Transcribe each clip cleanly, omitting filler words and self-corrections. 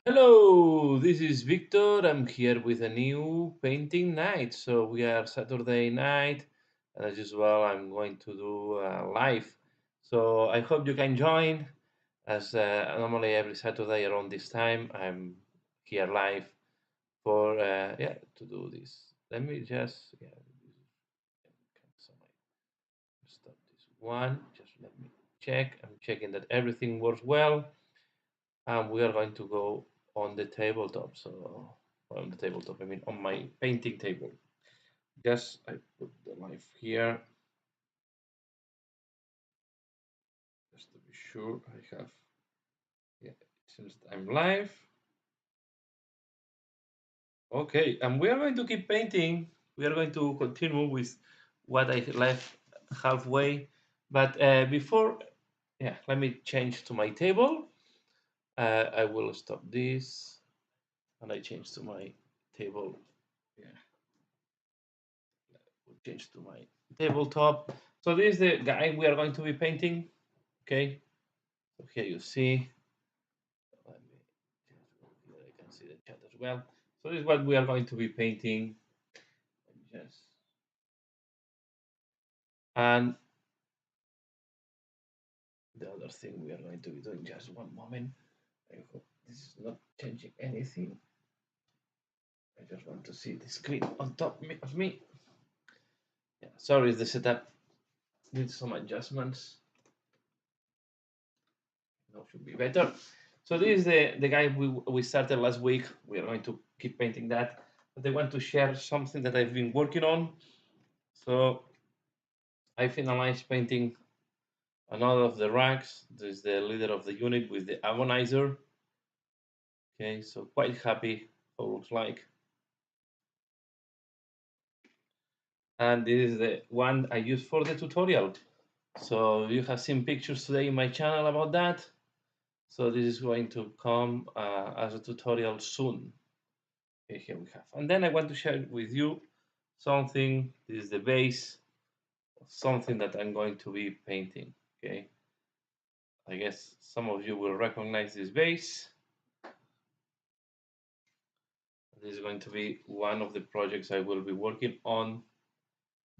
Hello, this is Victor. I'm here with a new painting night. So we are Saturday night, and as usual, I'm going to do live. So I hope you can join. As normally every Saturday around this time, I'm here live for to do this. Let me just cancel stop this one. Just let me check. I'm checking that everything works well, and we are going to go on the tabletop. So on the tabletop, I mean on my painting table. Just I put the knife here just to be sure I have. Yeah, since I'm live. Okay, and we are going to keep painting. We are going to continue with what I left halfway. But before, yeah, let me change to my table. I will stop this, and I change to my table. Yeah, we'll change to my tabletop. So this is the guy we are going to be painting. Okay, so here you see. Let me here I can see the chat as well. So this is what we are going to be painting. Yes, and the other thing we are going to be doing. Just one moment. I hope this is not changing anything. I just want to see the screen on top of me. Yeah, sorry, the setup needs some adjustments. Now should be better. So this is the guy we started last week. We are going to keep painting that. But I want to share something that I've been working on. So I finalized painting another of the racks. This is the leader of the unit with the agonizer. Okay, so quite happy how it looks like. And this is the one I used for the tutorial. So you have seen pictures today in my channel about that. So this is going to come as a tutorial soon. Okay, here we have. And then I want to share with you something. This is the base of something that I'm going to be painting. Okay, I guess some of you will recognize this base. This is going to be one of the projects I will be working on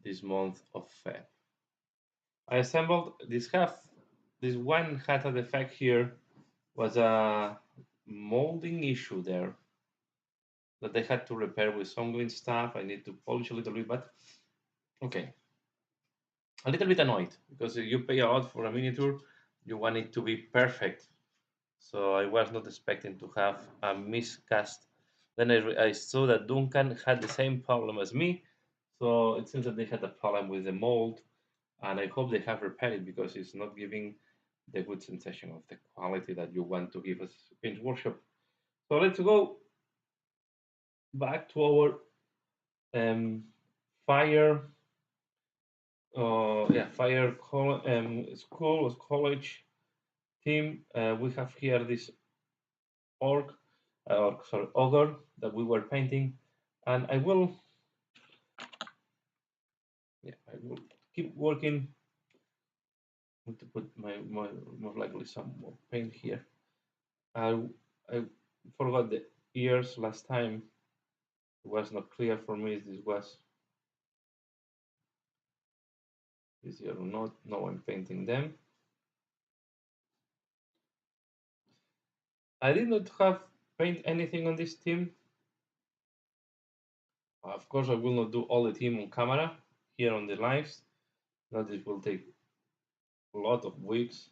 this month of Feb. I assembled this half. This one had a defect here, was a molding issue there that I had to repair with some green stuff. I need to polish a little bit, but okay. A little bit annoyed because if you pay a lot for a miniature, you want it to be perfect. So I was not expecting to have a miscast. Then I saw that Duncan had the same problem as me. So it seems that they had a problem with the mold, and I hope they have repaired it because it's not giving the good sensation of the quality that you want to give us in workshop. So let's go back to our um, fire, fire school college team. We have here this orc, or sorry, ogre that we were painting, and I will keep working. I need to put my more likely some more paint here. I I forgot the ears last time. It was not clear for me if this was easier or not. Now I'm painting them. I did not have paint anything on this team. Of course, I will not do all the team on camera here on the lives. That this will take a lot of weeks.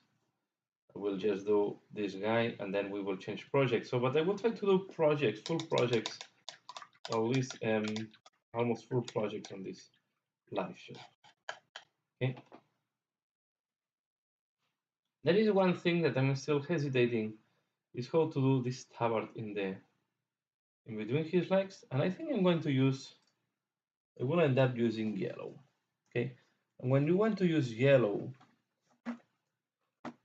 I will just do this guy and then we will change projects. So, but I will try to do projects, full projects, or at least almost full projects on this live show. Okay. There is one thing that I'm still hesitating is how to do this tabard in between his legs, and I think I'm going to use. I will end up using yellow. Okay, and when you want to use yellow,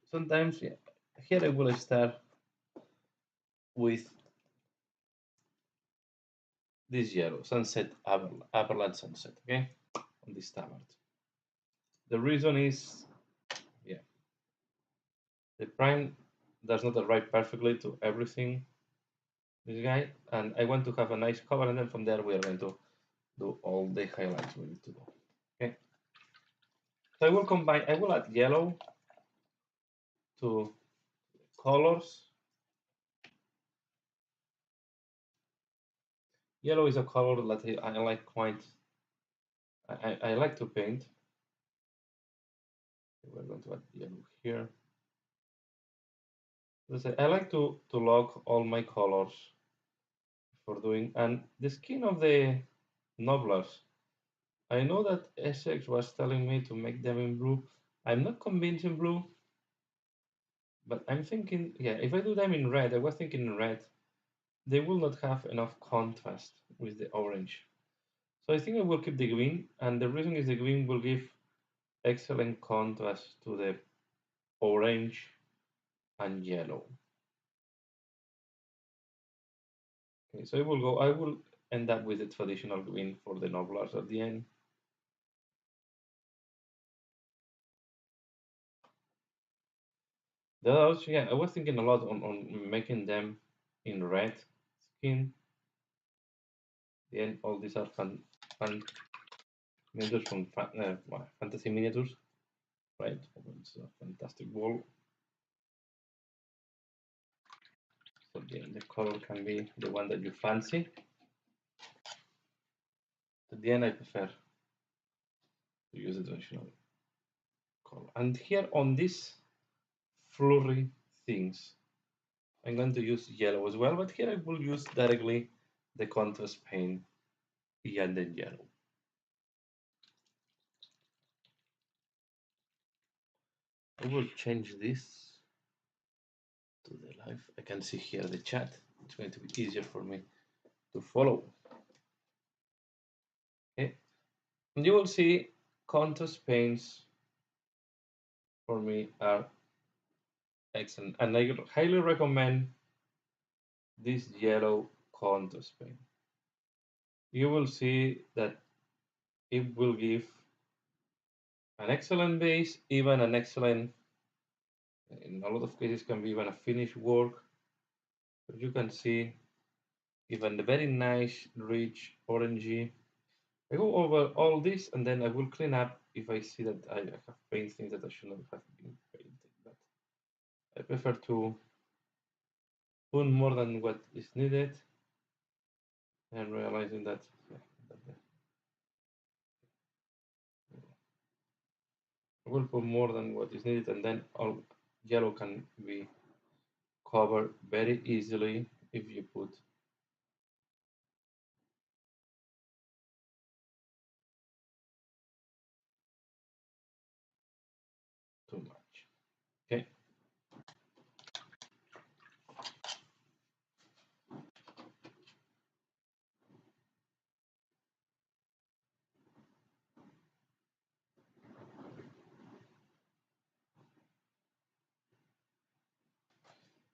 sometimes yeah, here I will start with this yellow sunset Aberland sunset. Okay, on this tabard. The reason is, yeah, the prime does not arrive perfectly to everything. this guy, and I want to have a nice cover, and then from there we are going to do all the highlights we need to do. Okay. So I will combine. I will add yellow to colors. Yellow is a color that I like quite. I like to paint. We're going to add yellow here. I like to log all my colors for doing, and the skin of the nobblers. I know that Essex was telling me to make them in blue. I'm not convinced in blue, but I'm thinking, yeah, if I do them in red, I was thinking in red, they will not have enough contrast with the orange. So I think I will keep the green, and the reason is the green will give excellent contrast to the orange and yellow. Okay, so I will end up with the traditional green for the nobblers at the end. The others, yeah, I was thinking a lot on making them in red skin. The end, all these are fun miniatures from fantasy miniatures, right? It's a fantastic wall. So the color can be the one that you fancy. At the end, I prefer to use the traditional color. And here on these flurry things, I'm going to use yellow as well, but here I will use directly the contrast paint and then yellow. I will change this to the live. I can see here the chat. It's going to be easier for me to follow. Okay. And you will see contrast paints for me are excellent. And I highly recommend this yellow contrast paint. You will see that it will give an excellent base, even an excellent, in a lot of cases, can be even a finished work. But you can see even the very nice, rich, orangey. I go over all this and then I will clean up if I see that I have painted things that I should not have been painted. But I prefer to put more than what is needed and realizing that, yeah, I will put more than what is needed, and then all yellow can be covered very easily if you put too much. Okay.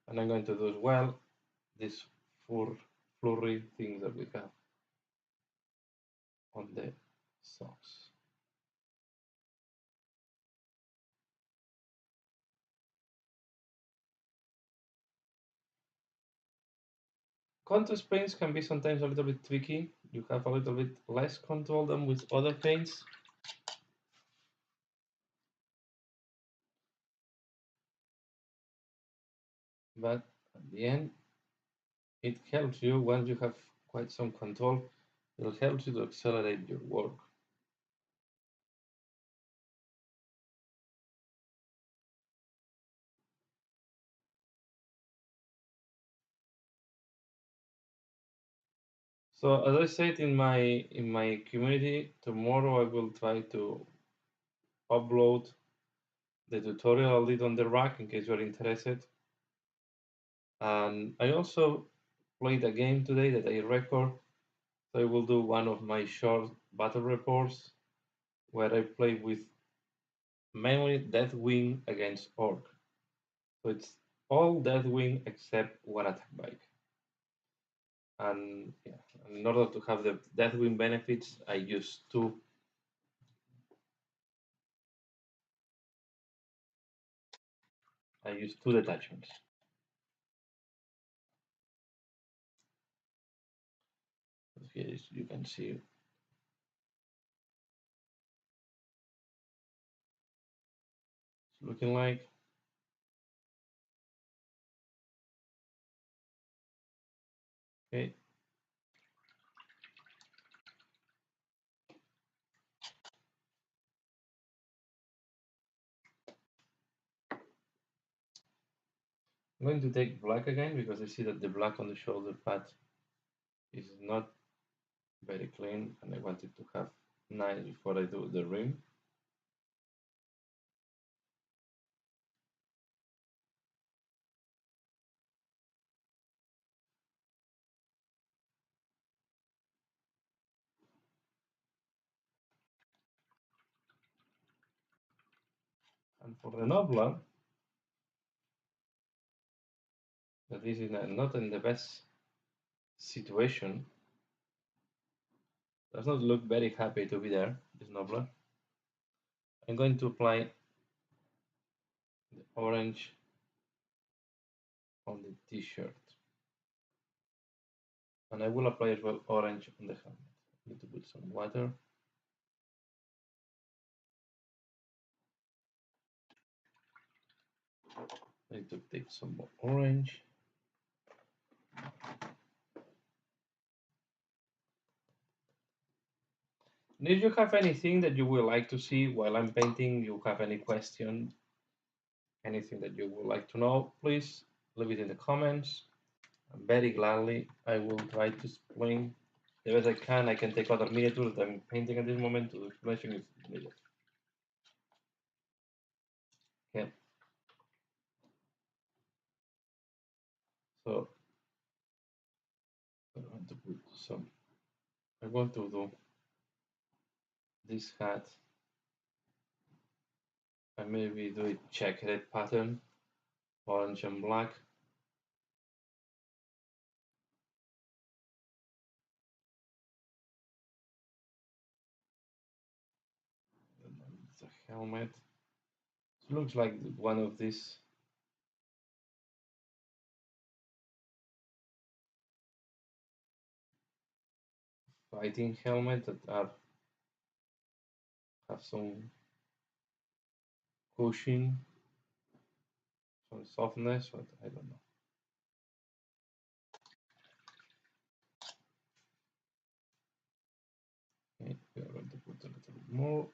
And I'm going to do as well these four flurry things that we have on the socks. Contrast paints can be sometimes a little bit tricky. You have a little bit less control than with other paints. But at the end, it helps you once you have quite some control. It helps you to accelerate your work. So as I said in my community, tomorrow I will try to upload the tutorial I did on the rack in case you're interested. And I also played a game today that I record. So I will do one of my short battle reports where I play with mainly Deathwing against Orc. So it's all Deathwing except one attack bike. And yeah, in order to have the Deathwing benefits, I use two detachments. here you can see it's looking like. Okay. I'm going to take black again because I see that the black on the shoulder pad is not very clean and I want it to have nice before I do the rim. And for the knobbler, that is not in the best situation, does not look very happy to be there, this knobbler. I'm going to apply the orange on the t-shirt. And I will apply as well orange on the helmet. I need to put some water. I need to take some more orange. And if you have anything that you would like to see while I'm painting, you have any question, anything that you would like to know, please leave it in the comments. And very gladly, I will try to explain the best I can. I can take other miniatures that I'm painting at this moment to explanation if needed. Okay. So I want to put some. I want to do this hat. I maybe do a checkered pattern, orange and black. It's a helmet. It looks like one of these fighting helmets that are have some cushion, some softness, but I don't know. Okay, we are going to put a little bit more.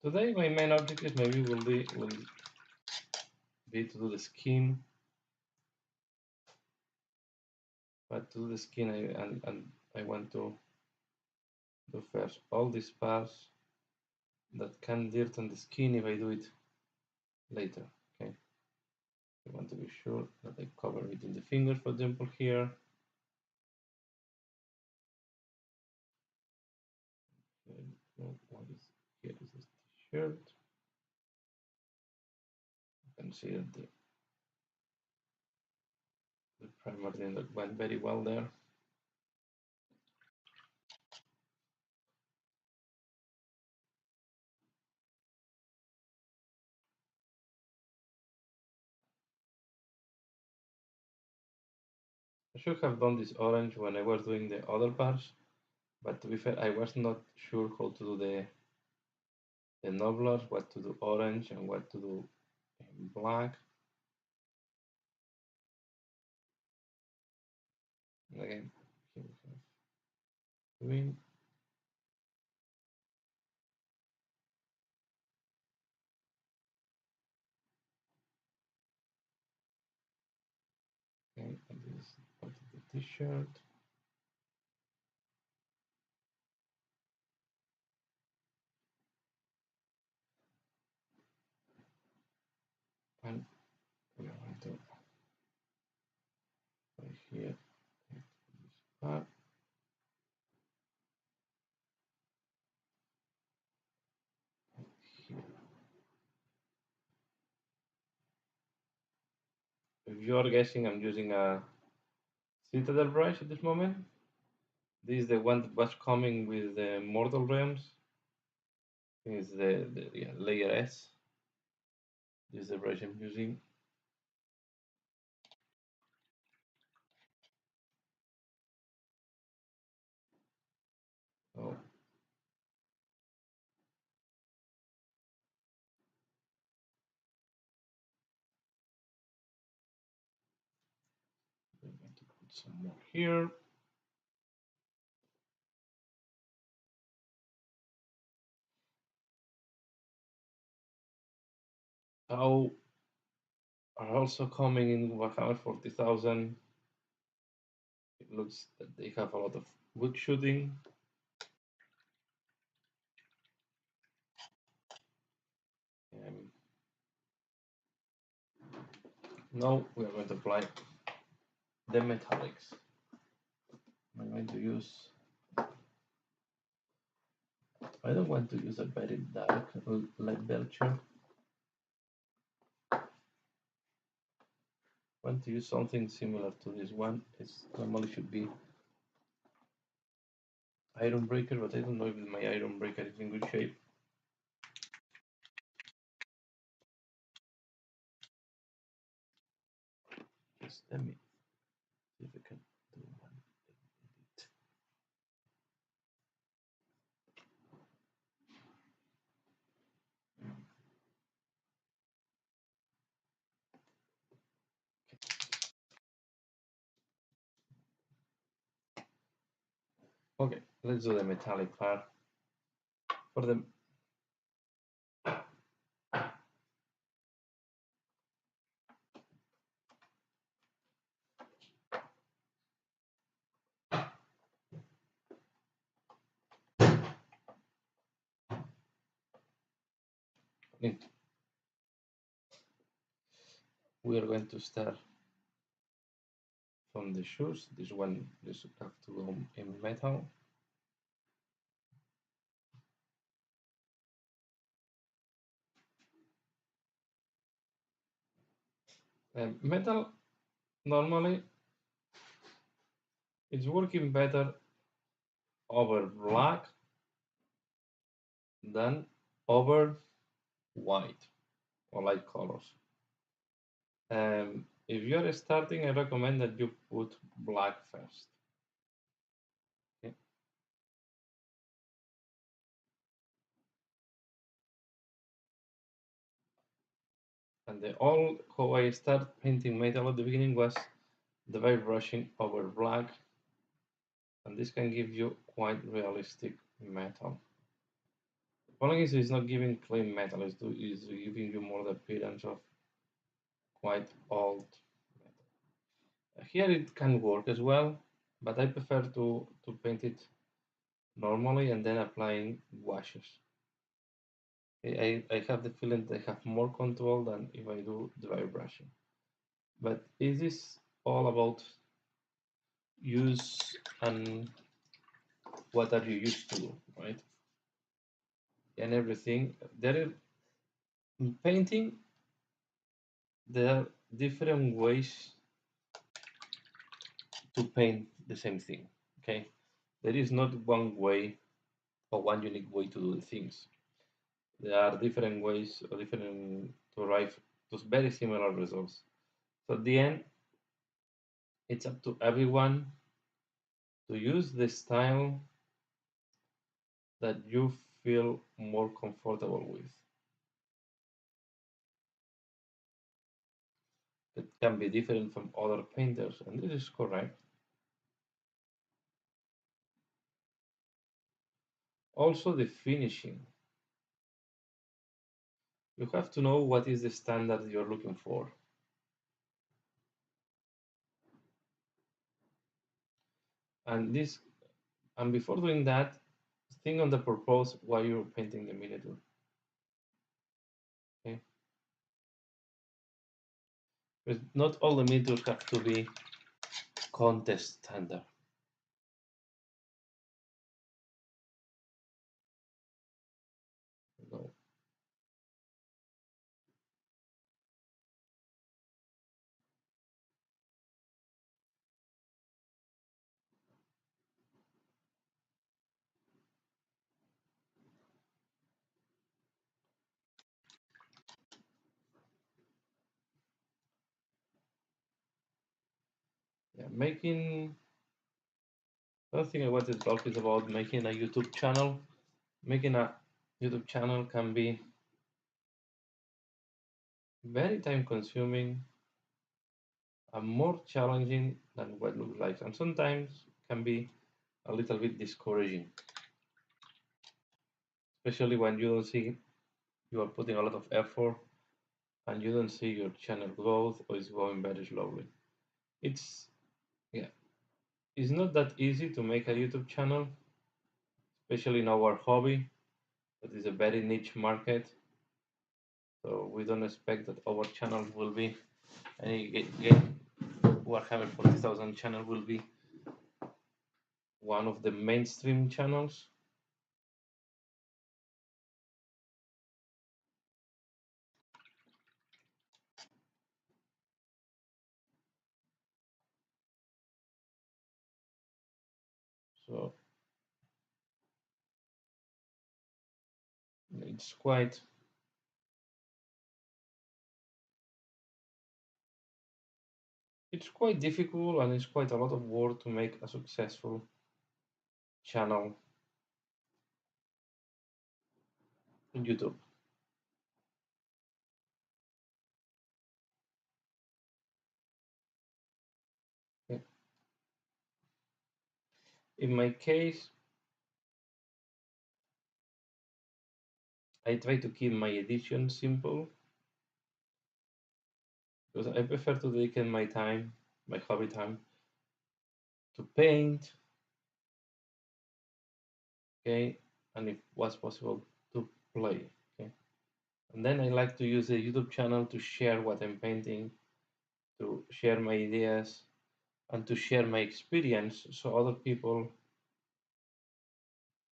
Today my main objective maybe will be to do the skin, but to do the skin and I want to do first all these parts that can dirt on the skin if I do it later. Okay, I want to be sure that I cover it in the fingers, for example, here. What is here is this shirt. You can see that the primer didn't went very well there. I should have done this orange when I was doing the other parts, but to be fair, I was not sure how to do the nobblers, what to do orange and what to do in black. And again, here we have green. Okay, and this is part of the t-shirt. And we are going to right here this part. Here. If you're guessing, I'm using a Citadel brush at this moment. This is the one that was coming with the Mortal Realms. Is the yeah, layer S. This is the brush I'm using. Oh, I'm going to put some more here. Tau are also coming in Warhammer 40,000. It looks that they have a lot of wood shooting. Um, Now we are going to apply the metallics. I'm going to use, I don't want to use a very dark light belcher. I want to use something similar to this one. It normally should be Iron Breaker, but I don't know if my Iron Breaker is in good shape. Just let me see if I can do one edit. Okay, let's do the metallic part. For the we are going to start from the shoes. This one, this have to go in metal. Metal normally it's working better over black than over white or light colors. If you are starting, I recommend that you put black first. Okay? And the all how I start painting metal at the beginning was the by brushing over black, and this can give you quite realistic metal. The problem is it's not giving clean metal, it's giving you more the appearance of quite old metal. Here it can work as well, but I prefer to paint it normally and then applying washes. I have the feeling that I have more control than if I do dry brushing. But it is all about use and what are you used to do, right? And everything. In painting, there are different ways to paint the same thing. Okay, there is not one way or one unique way to do the things. There are different ways or different to arrive to very similar results. So at the end, it's up to everyone to use the style that you feel more comfortable with. It can be different from other painters, and this is correct. Also, the finishing. You have to know what is the standard you're looking for. And this, and before doing that, think on the purpose why you're painting the miniature. Okay, because not all the miniatures have to be contest standard. No. yeah, making another thing I wanted to talk is about making a YouTube channel. Making a YouTube channel can be very time consuming and more challenging than what it looks like, and sometimes can be a little bit discouraging, especially when you don't see you are putting a lot of effort and you don't see your channel growth or it's going very slowly. It's yeah, it's not that easy to make a YouTube channel, especially in our hobby. That is a very niche market, so we don't expect that our channel will be any Warhammer 40,000 channel will be one of the mainstream channels. So it's quite it's quite difficult and it's quite a lot of work to make a successful channel in YouTube. In my case, I try to keep my edition simple because I prefer to dedicate my time, my hobby time, to paint, okay, and if was possible, to play, okay. And then I like to use the YouTube channel to share what I'm painting, to share my ideas, and to share my experience so other people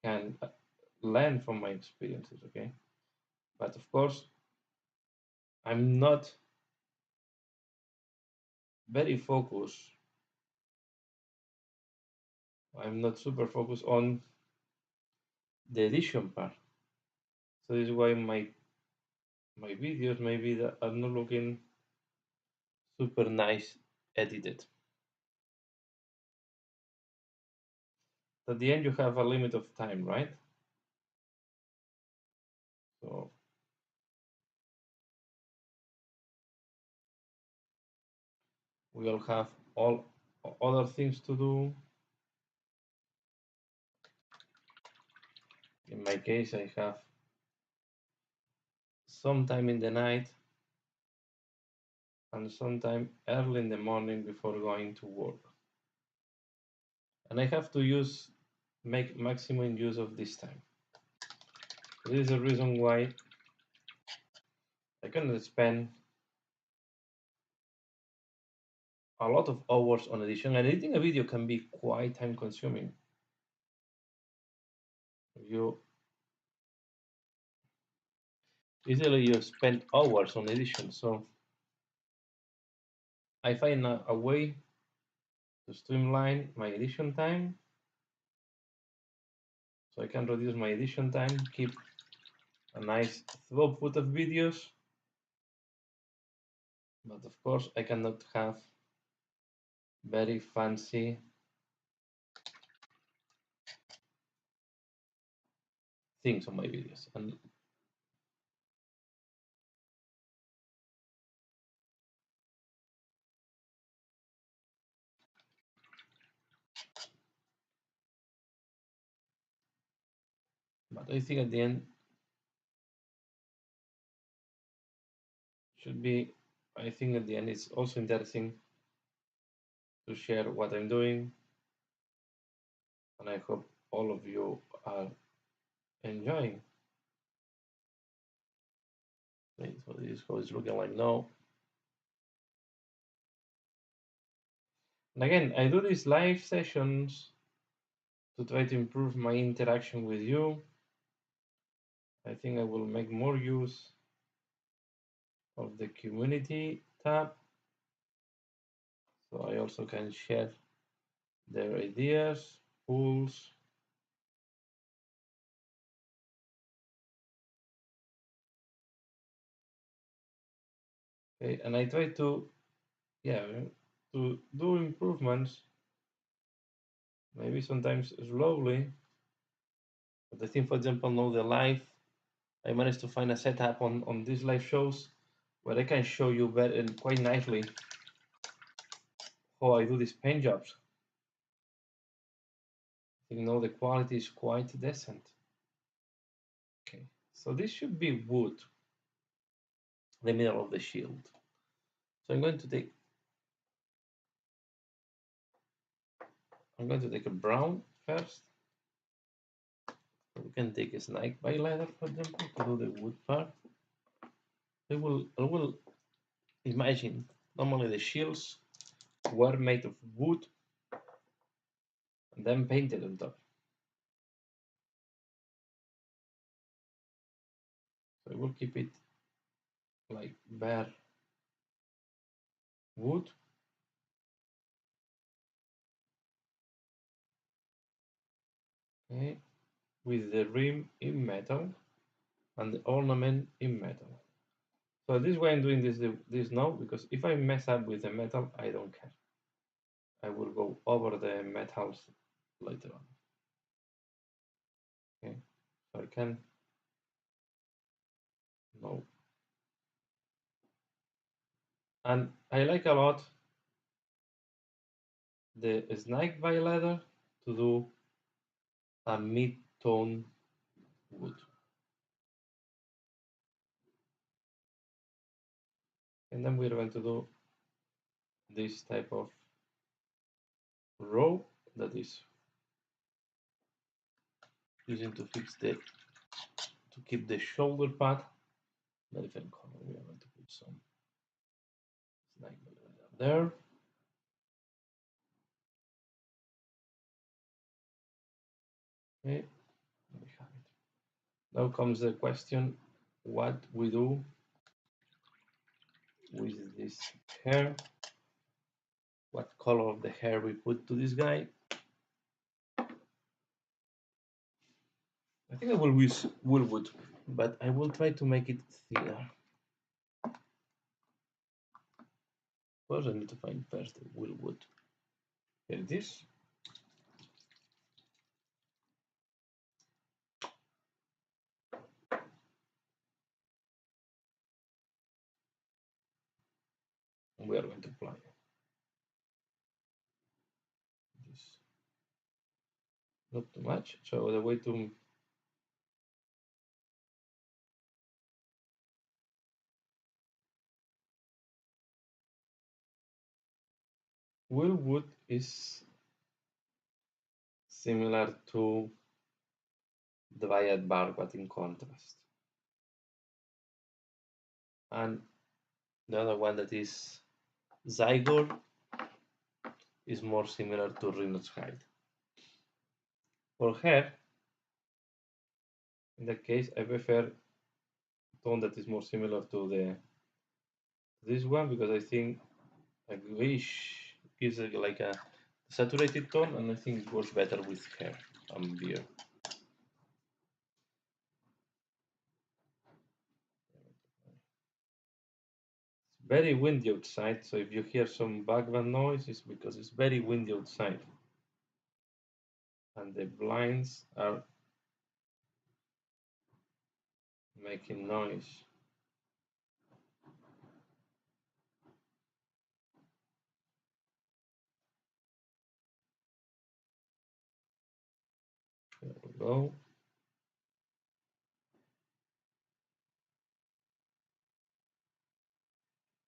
can learn from my experiences, okay. But of course, I'm not very focused. I'm not super focused on the edition part. So this is why my videos maybe that are not looking super nice edited. At the end, you have a limit of time, right? So we all have all other things to do. In my case, I have sometime in the night and sometime early in the morning before going to work. And I have to make maximum use of this time. This is the reason why I cannot spend a lot of hours on editing. And editing a video can be quite time consuming. You easily you spend hours on edition. So I find a way to streamline my edition time so I can reduce my edition time, keep a nice throughput of videos, but of course I cannot have very fancy things on my videos. And but I think at the end should be I think at the end it's also interesting to share what I'm doing, and I hope all of you are enjoying. Okay, so this is how it's looking like now. And again, I do these live sessions to try to improve my interaction with you. I think I will make more use of the community tab so I also can share their ideas, tools. Okay, and I try to, yeah, to do improvements, maybe sometimes slowly. But I think, for example, now the live, I managed to find a setup on these live shows where I can show you very quite nicely how I do these paint jobs. You know, the quality is quite decent. Okay, so this should be wood, the middle of the shield. So I'm going to take a brown first. We can take a snake by leather, for example, to do the wood part. I will imagine normally the shields were made of wood and then painted on top. So I will keep it like bare wood. Okay, with the rim in metal and the ornament in metal. So this way I'm doing this now because if I mess up with the metal, I don't care. I will go over the metals later on. Okay, so I can no. And I like a lot the snake by leather to do a mid-tone wood. And then we're going to do this type of row that is using to fix to keep the shoulder pad. Different color. We are going to put some snake by leather there. Okay, we have it. Now comes the question: what we do with this hair? What color of the hair we put to this guy? I think I will use woolwood, but I will try to make it thinner. First, I need to find first the woolwood. Here it is. And we are going to apply this. Not too much. So the way to woolwood is similar to dryad bark, but in contrast. And the other one that is Zygor is more similar to rhino's hide. For hair, in that case, I prefer tone that is more similar to this one because I think a grayish gives like a saturated tone, and I think it works better with hair and beard. It's very windy outside, so if you hear some background noise, it's because it's very windy outside. And the blinds are making noise. There we go.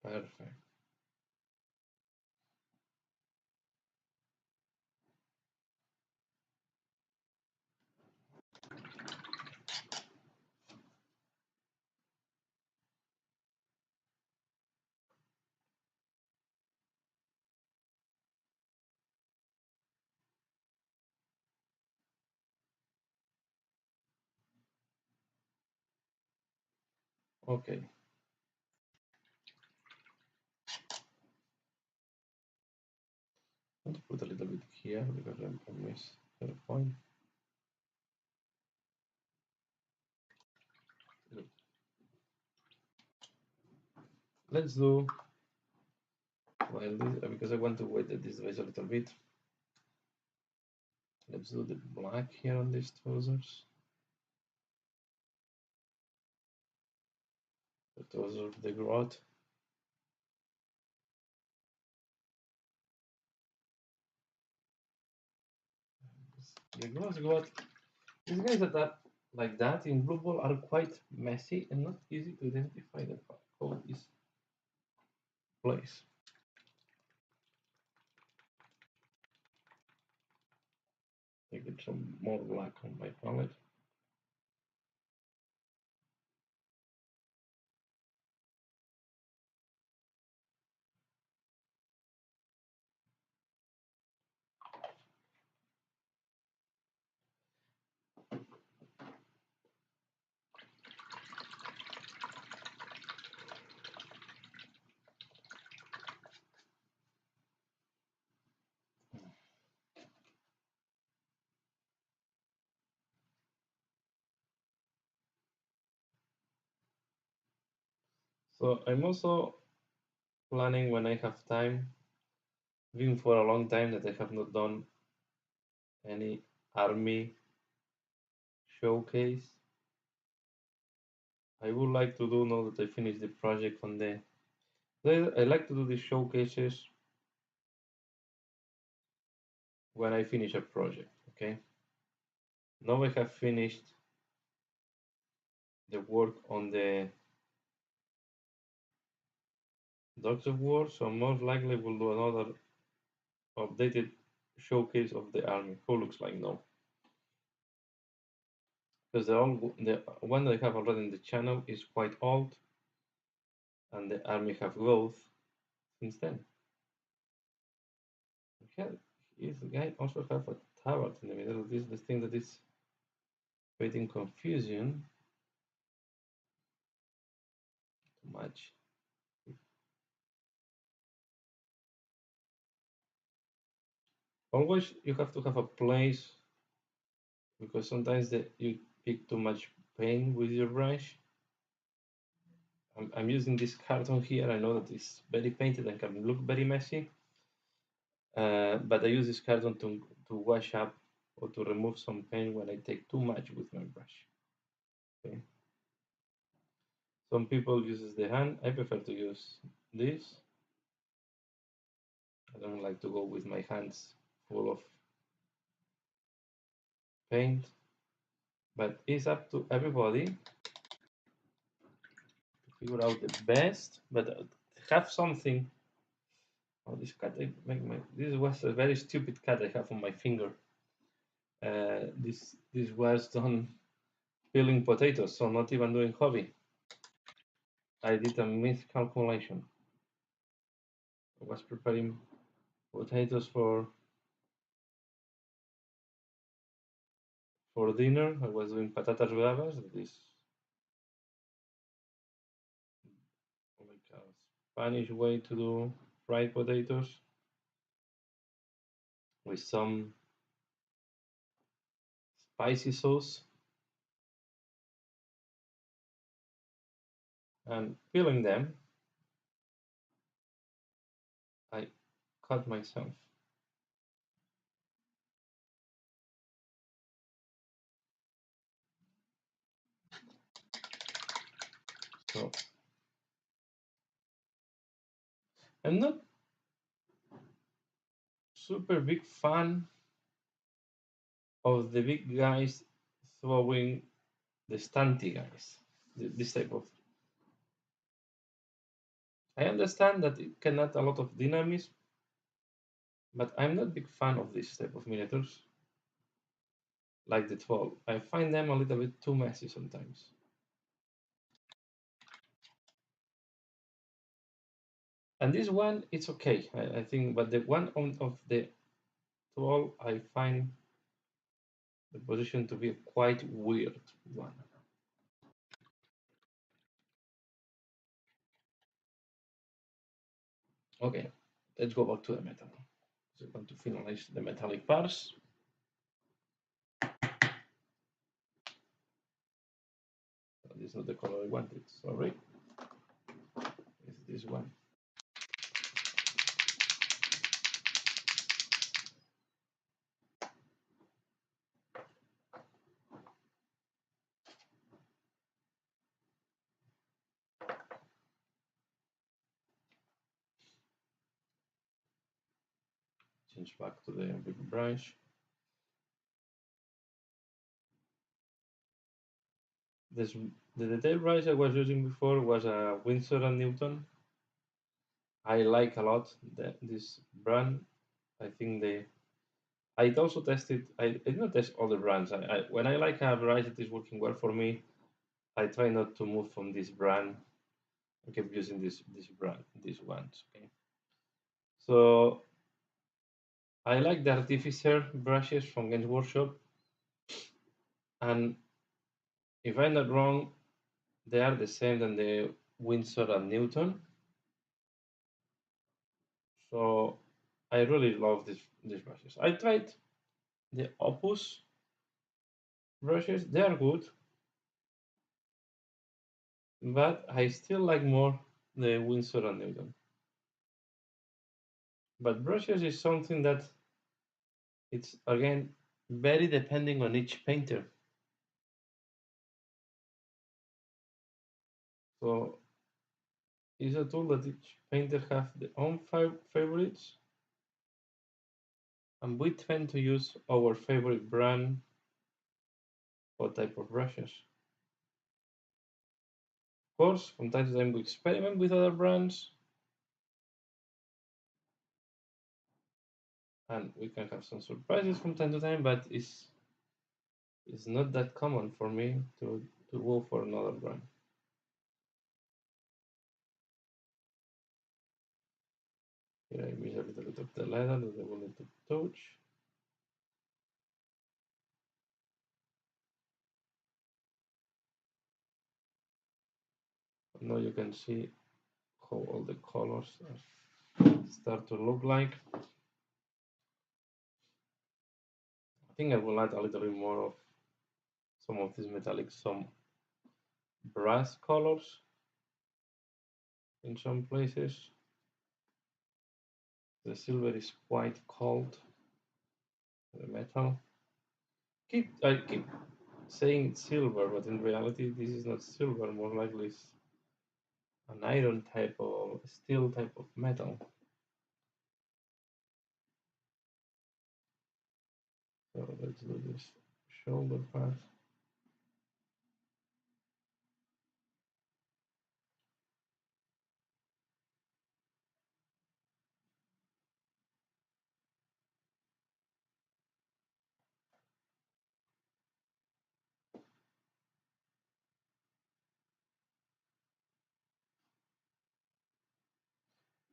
Perfect. Okay. I'm going to put a little bit here because I missed the point. Let's do Well, this, because I want to weight this device a little bit. Let's do the black here on these trousers. The trousers of the grot. The gross grot. These guys that are like that in blue ball are quite messy and not easy to identify the code is place. I get some more black on my palette. So I'm also planning when I have time, been for a long time that I have not done any army showcase. I would like to do now that I finish the project on the. I like to do these showcases when I finish a project. Okay. Now I have finished the work on the Dogs of War, so most likely we'll do another updated showcase of the army. Who looks like now? Because the one that I have already in the channel is quite old, and the army have growth since then. Okay, this guy also have a tower in the middle. This is the thing that is creating confusion too much. Always you have to have a place because sometimes you pick too much paint with your brush. I'm using this carton here. I know that it's very painted and can look very messy, but I use this carton to wash up or to remove some paint when I take too much with my brush. Okay. Some people uses the hand. I prefer to use this. I don't like to go with my hands full of paint, but it's up to everybody to figure out the best. But have something. Oh, this cut! This was a very stupid cut I have on my finger. This was done peeling potatoes, so not even doing hobby. I did a miscalculation. I was preparing potatoes for dinner. I was doing patatas bravas, this like a Spanish way to do fried potatoes with some spicy sauce, and peeling them, I cut myself. So I'm not super big fan of the big guys throwing the stunty guys. This type of. I understand that it can add a lot of dynamism, but I'm not a big fan of this type of miniatures, like the troll. I find them a little bit too messy sometimes. And this one, it's okay, I think, but the one of the troll, I find the position to be a quite weird one. Okay, let's go back to the metal. So I want to finalize the metallic parts. This is not the color I wanted, sorry. It's this one. change back to the big brush. The detail brush I was using before was a Winsor and Newton. I like a lot this brand. I think I also tested. I did not test other brands. When I like a brush that is working well for me, I try not to move from this brand. I keep using this brand, these ones. Okay. So I like the Artificer brushes from Games Workshop, and if I'm not wrong, they are the same than the Winsor and Newton. So I really love these brushes. I tried the Opus brushes; they are good, but I still like more the Winsor and Newton. But brushes is something that it's again very depending on each painter. So it's a tool that each painter have their own favorites, and we tend to use our favorite brand or type of brushes. Of course, from time to time we experiment with other brands, and we can have some surprises from time to time, but it's not that common for me to go for another brand. Here I miss a little bit of the leather that I wanted to touch. Now you can see how all the colors start to look like. I think I will add a little bit more of some of these metallic, some brass colors in some places. The silver is quite cold, the metal. I keep saying it's silver, but in reality this is not silver, more likely it's an iron type or steel type of metal. So let's do this shoulder part.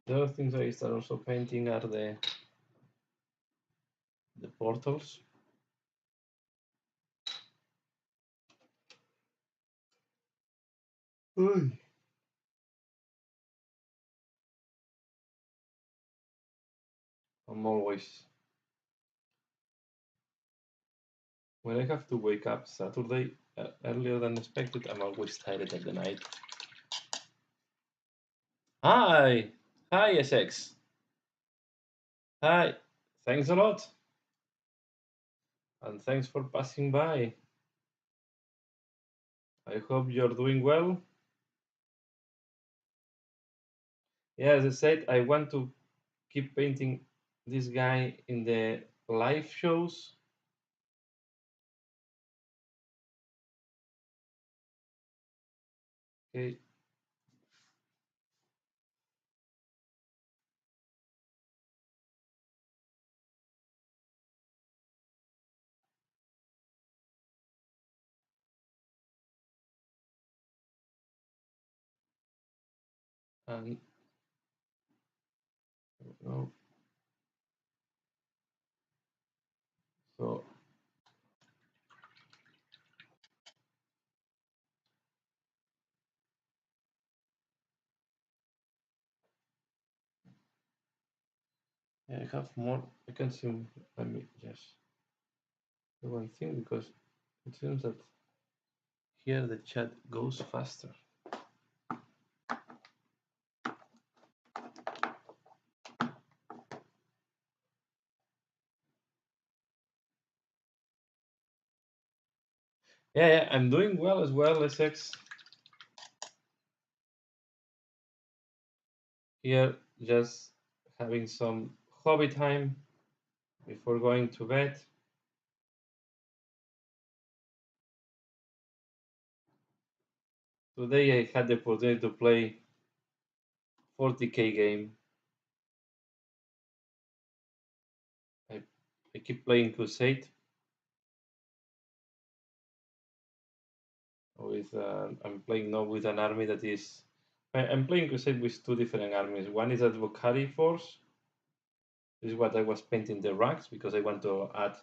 The other things I start also painting are the portals. Oy. I'm always when I have to wake up Saturday earlier than expected, I'm always tired at the night. Hi, hi SX. Hi, thanks a lot, and thanks for passing by. I hope you're doing well. Yeah, as I said, I want to keep painting this guy in the live shows. Okay. And no, so yeah, I have more. I can see. Let me just do one thing because it seems that here the chat goes faster. Yeah, I'm doing well as well, SX. Here, just having some hobby time. before going to bed. Today I had the opportunity to play 40k game. I keep playing Crusade with. I'm playing now with an army that is. I'm playing Crusade with two different armies. One is Advocari Force. This is what I was painting the ranks because I want to add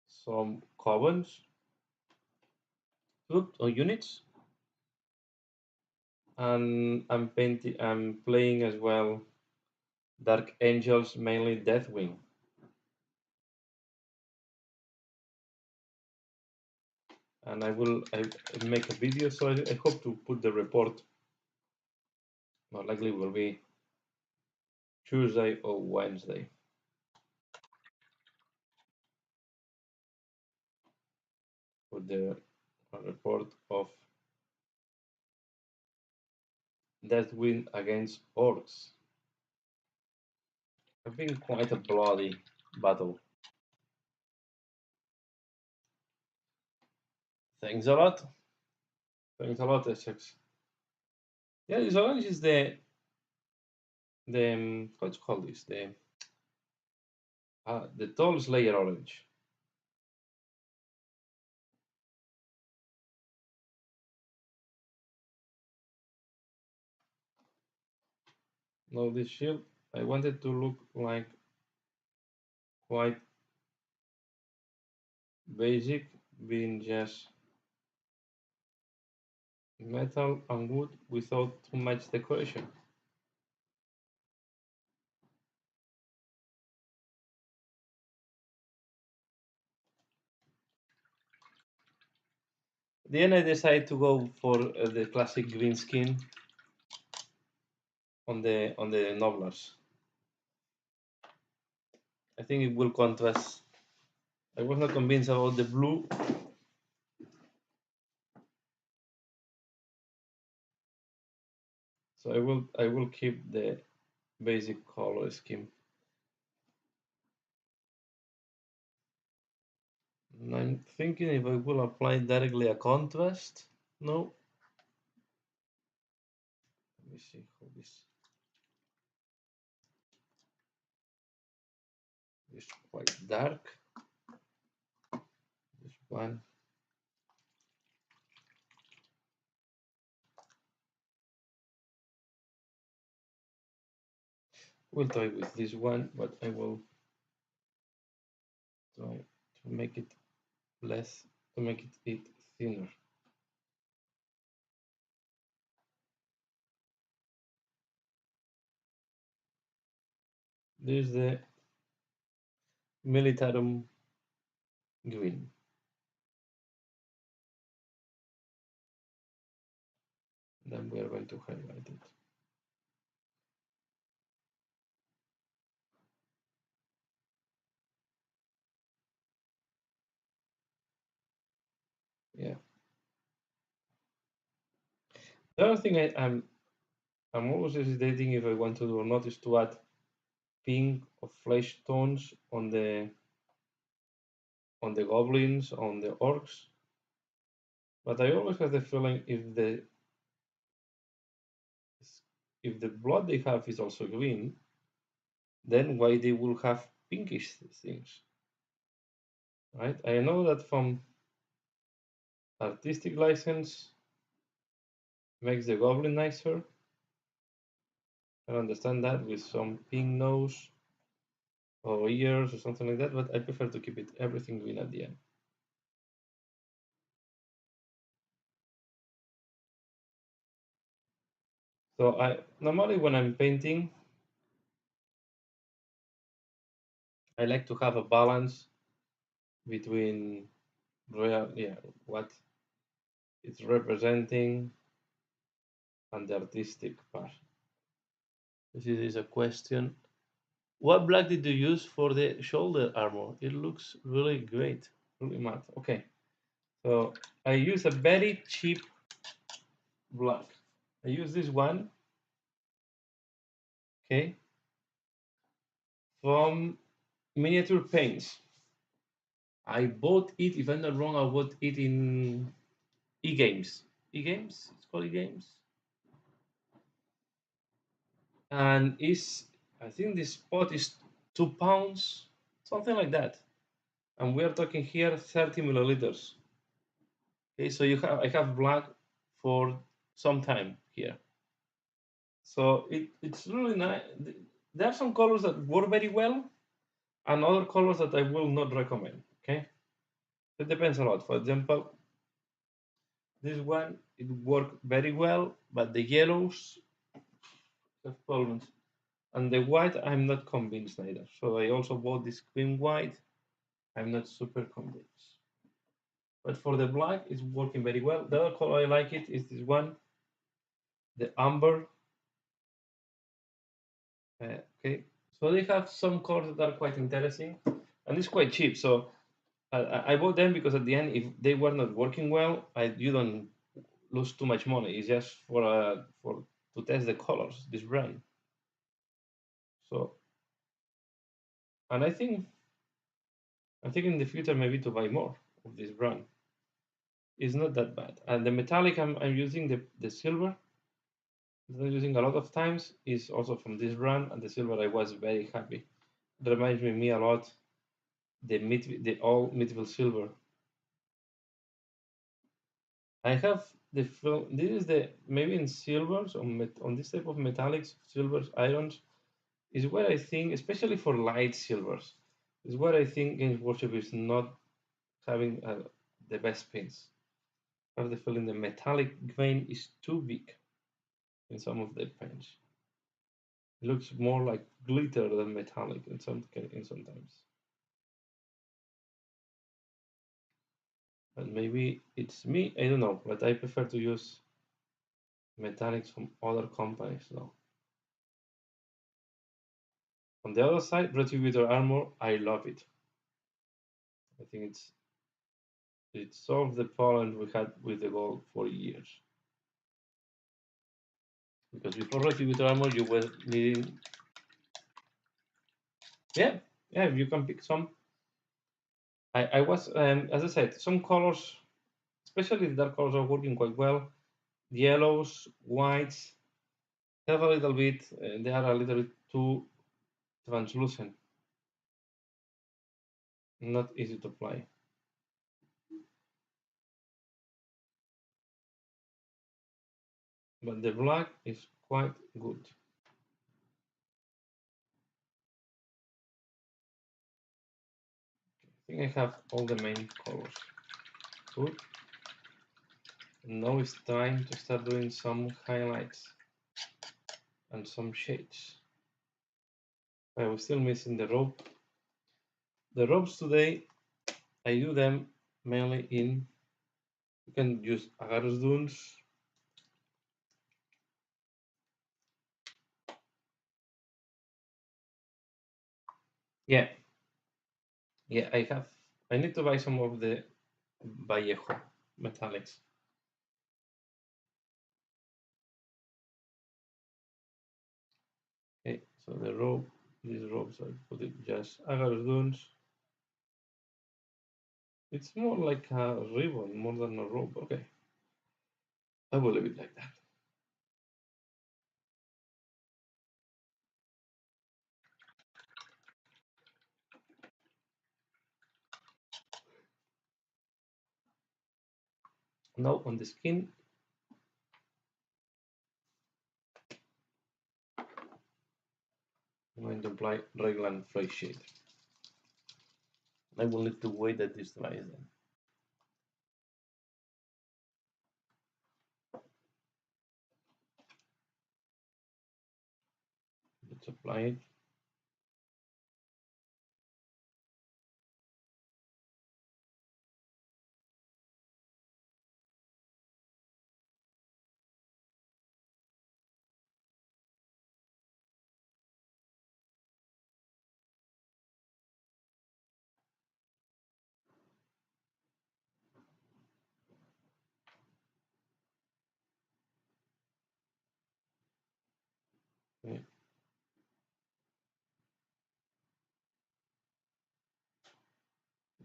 some covens or units, and I'm painting. I'm playing as well Dark Angels, mainly Deathwing. And I make a video, so I hope to put the report. More likely will be Tuesday or Wednesday. For the report of Deathwing against Orcs. It's been quite a bloody battle. Thanks a lot. Thanks a lot, Essex. Yeah, this orange is the what's called this the tall Slayer orange. Now this shield, I wanted to look like quite basic, being just metal and wood without too much decoration. At the end, I decided to go for the classic green skin on the Nobblers. I think it will contrast. I was not convinced about the blue. So I will keep the basic color scheme. And I'm thinking if I will apply directly a contrast. No. Let me see how this is quite dark. This one. We'll try with this one, but I will try to make it less, to make it thinner. There's the Militarum green. Then we are going to highlight it. Yeah. The other thing I'm always hesitating if I want to do or not is to add pink or flesh tones on the goblins, on the orcs. But I always have the feeling if the blood they have is also green, then why they will have pinkish things, right? I know that from artistic license makes the goblin nicer. I understand that with some pink nose or ears or something like that, but I prefer to keep it everything green at the end. So I normally when I'm painting, I like to have a balance between what it's representing and the artistic part. This is a question. What black did you use for the shoulder armor? It looks really great, really matte. Okay, so I use a very cheap black. I use this one, okay, from miniature paints. I bought it, if I'm not wrong, I bought it in e-games. E-games? It's called e-games. And I think this pot is £2, something like that. And we are talking here 30 milliliters. Okay, so I have black for some time here. So it's really nice. There are some colors that work very well, and other colors that I will not recommend. Okay, it depends a lot. For example, this one it worked very well, but the yellows have problems, and the white I'm not convinced either. So I also bought this cream white. I'm not super convinced. But for the black, it's working very well. The other color I like it is this one, the amber. Okay, so they have some colors that are quite interesting, and it's quite cheap. So I bought them because at the end, if they were not working well, you don't lose too much money. It's just for to test the colors. This brand. So, and I think in the future maybe to buy more of this brand. It's not that bad. And the metallic I'm using the silver that I'm using a lot of times is also from this brand, and the silver I was very happy. It reminds me a lot the old medieval silver. I have the film. This is the maybe in silvers on this type of metallics, silvers, irons is where I think, especially for light silvers, is where I think Games Workshop is not having the best pins. I have the feeling the metallic vein is too big in some of the pens. It looks more like glitter than metallic in sometimes. But maybe it's me. I don't know. But I prefer to use metallics from other companies now. On the other side, Retributor Armor, I love it. I think it solved the problem we had with the gold for years. Because before Retributor Armor, you were needing, yeah, you can pick some. I was, as I said, some colors, especially the dark colors, are working quite well. Yellows, whites, have a little bit, they are a little bit too translucent, not easy to apply. But the black is quite good. I think I have all the main colors. Good. Now it's time to start doing some highlights and some shades. I was still missing the rope. The ropes today, I do them mainly in, you can use agarus dunes. Yeah, I need to buy some of the Vallejo metallics. Okay, so these ropes, I put it just agarus dunes. It's more like a ribbon more than a rope. Okay, I will leave it like that. Now on the skin, I'm going to apply Reglan Fresh Shade. I will need to wait that this dries then. Let's apply it. Okay.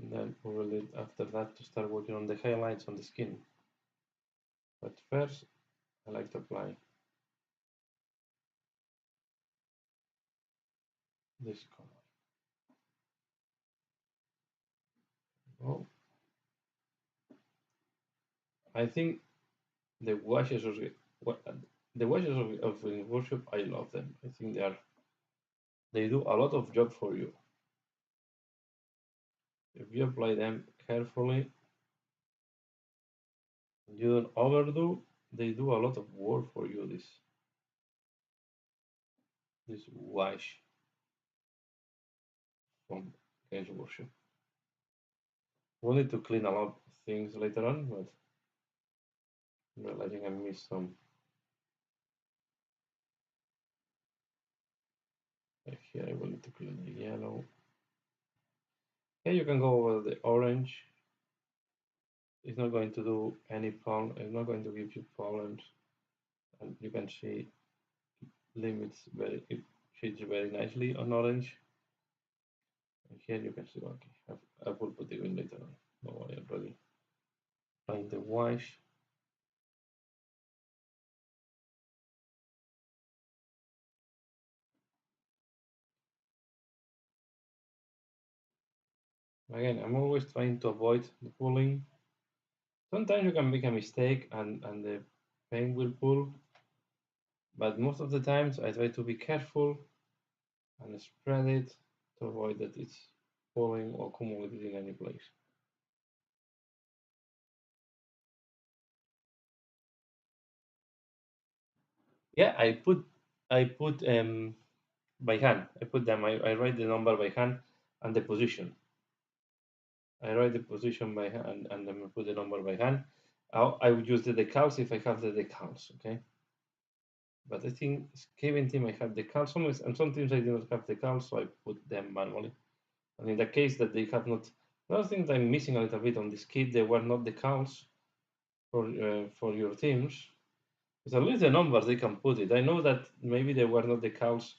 And then we will need after that to start working on the highlights on the skin. But first, I like to apply this color. Oh, I think the washes of the washes of worship, I love them. I think they do a lot of job for you. If you apply them carefully, you don't overdo. They do a lot of work for you. This wash from Games Workshop. We'll need to clean a lot of things later on, but I'm realizing I missed some. Like here, I will need to clean the yellow. Here you can go over the orange. It's not going to do any problem. It's not going to give you problems, and you can see limits very. It shades very nicely on orange. And here you can see. Okay, I will put it in later on. Don't worry, already. Applying the wash. Again, I'm always trying to avoid the pulling. Sometimes you can make a mistake and the paint will pull, but most of the times I try to be careful and spread it to avoid that it's pulling or accumulated in any place. Yeah, I put by hand. I put them. I write the number by hand and the position. I write the position by hand and then I put the number by hand. I would use the decals if I have the decals. Okay. But I think Kevin team I have decals sometimes, and sometimes I do not have decals, so I put them manually. And in the case that they have not, another thing that I'm missing a little bit on this kit, they were not decals for your teams. Because at least the numbers they can put it. I know that maybe they were not decals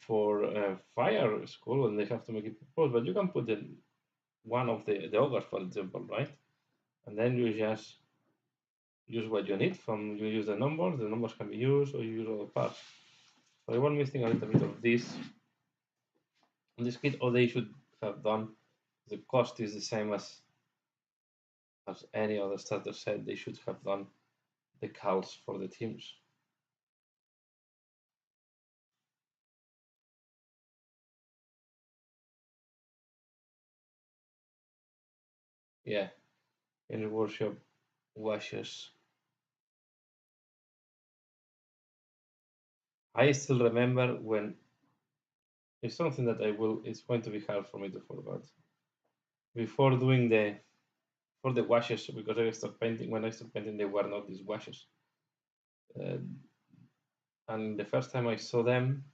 for fire school and they have to make it proposed, but you can put in one of the ogres, for example, right? And then you just use what you need from you use the numbers can be used, or you use other parts. So I was missing a little bit of this on this kit, or they should have done. The cost is the same as any other starter set. They should have done the calls for the teams. Yeah, in the workshop washes. I still remember when it's something that I will. It's going to be hard for me to forget. Before doing the for the washes, because I started painting. When I started painting, they were not these washes. Uh, and the first time I saw them,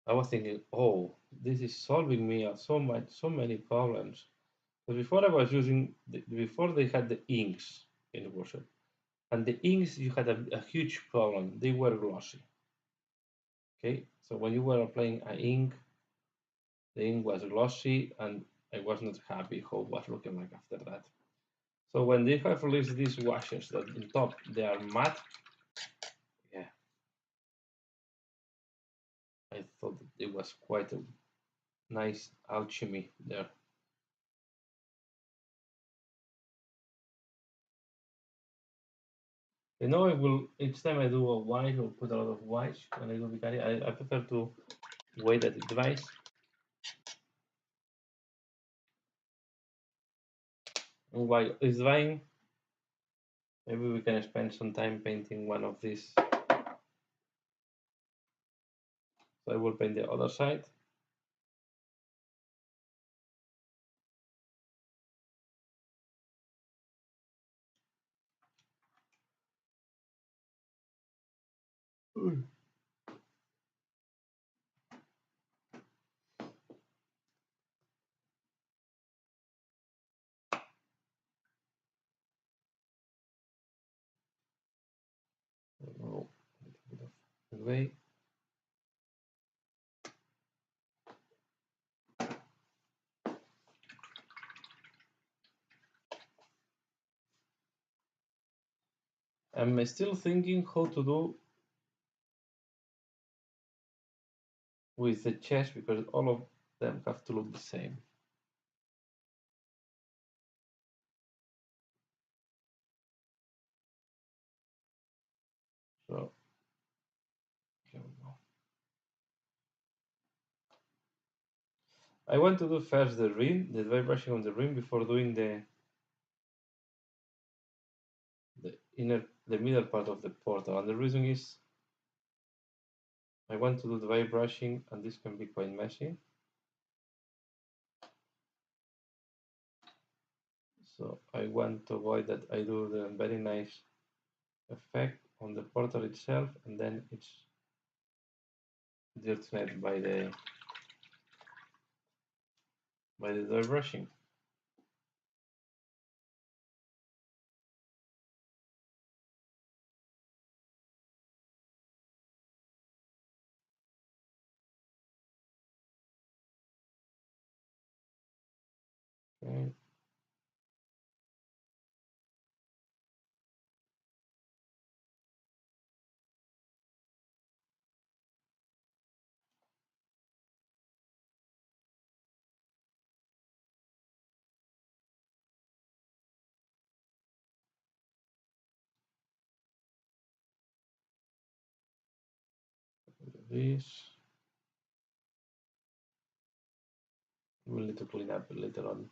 I was thinking, "Oh, this is solving me so many problems." But before I was using, before they had the inks in the workshop, and the inks you had a huge problem. They were glossy. Okay, so when you were applying an ink, the ink was glossy, and I was not happy how it was looking like after that. So when they have released these washes that on top they are matte, yeah, I thought it was quite a nice alchemy there. You know, I will each time I do a white or put a lot of white when I do Vicari, I prefer to wait that it dries. And while it's drying, maybe we can spend some time painting one of these. So I will paint the other side. Oh, a little bit of gray. I'm still thinking how to do with the chest because all of them have to look the same. So here we go. I want to do first the rim, the dry brushing on the rim before doing the the middle part of the portal. And the reason is I want to do dry brushing, and this can be quite messy. So I want to avoid that I do the very nice effect on the portal itself, and then it's dirtied by the dry brushing. Okay. This we'll need to clean up later on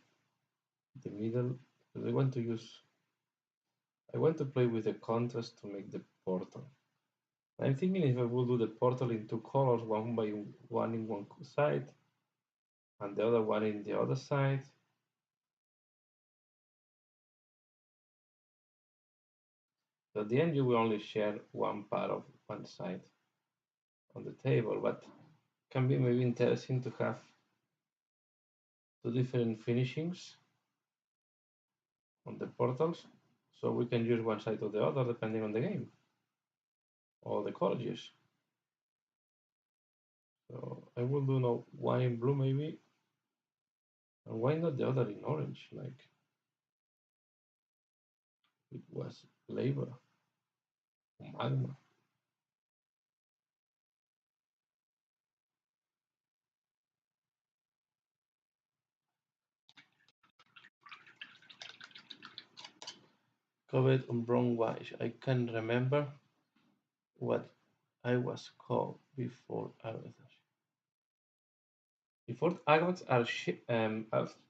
the middle. I want to use. I want to play with the contrast to make the portal. I'm thinking if I will do the portal in two colors, one by one in one side and the other one in the other side. So at the end, you will only share one part of one side on the table, but can be maybe interesting to have two different finishings on the portals, so we can use one side or the other depending on the game or the colleges. So I will do now one in blue maybe, and why not the other in orange, like it was labor, magma. Covered on brown white. I can remember what I was called before Agathos. Before Agathos are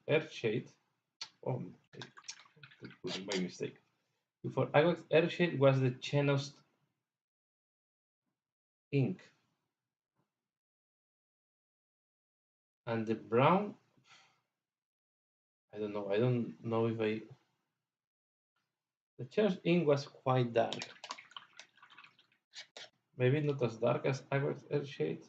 Earthshade. Oh, my mistake. Before Agathos, Earthshade was the Chenost ink, and the brown. I don't know. I don't know if I. The Chenost ink was quite dark. Maybe not as dark as Agathos Earthshade.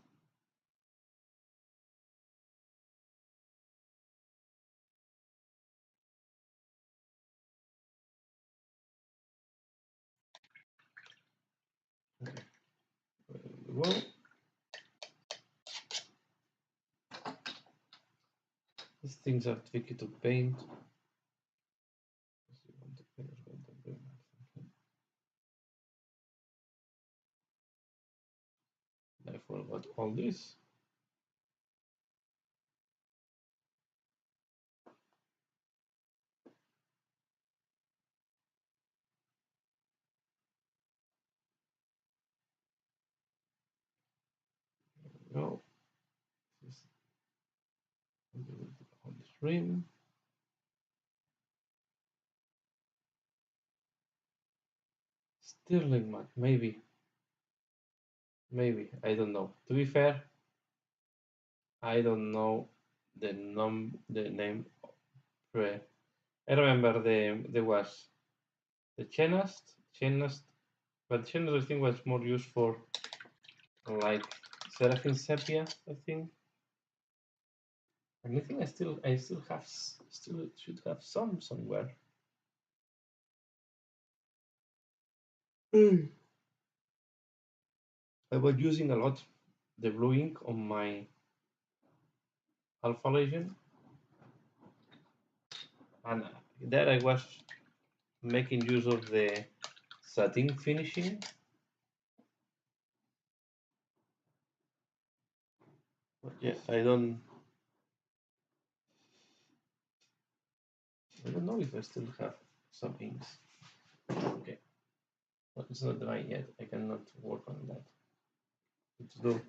Well, these things are tricky to paint. I forgot all this. No, this on the rim. Stirling matte, maybe, maybe. I don't know. To be fair, I don't know the name. Pre. I remember there was the Chenost, but Chenost I think was more used for like Seraphim Sepia, I think. And I think I still have still should have some somewhere. I was using a lot the blue ink on my Alpha Legion, and there I was making use of the satin finishing. But yeah, I don't know if I still have some inks. Okay, but it's not dry yet. I cannot work on that. Let's do.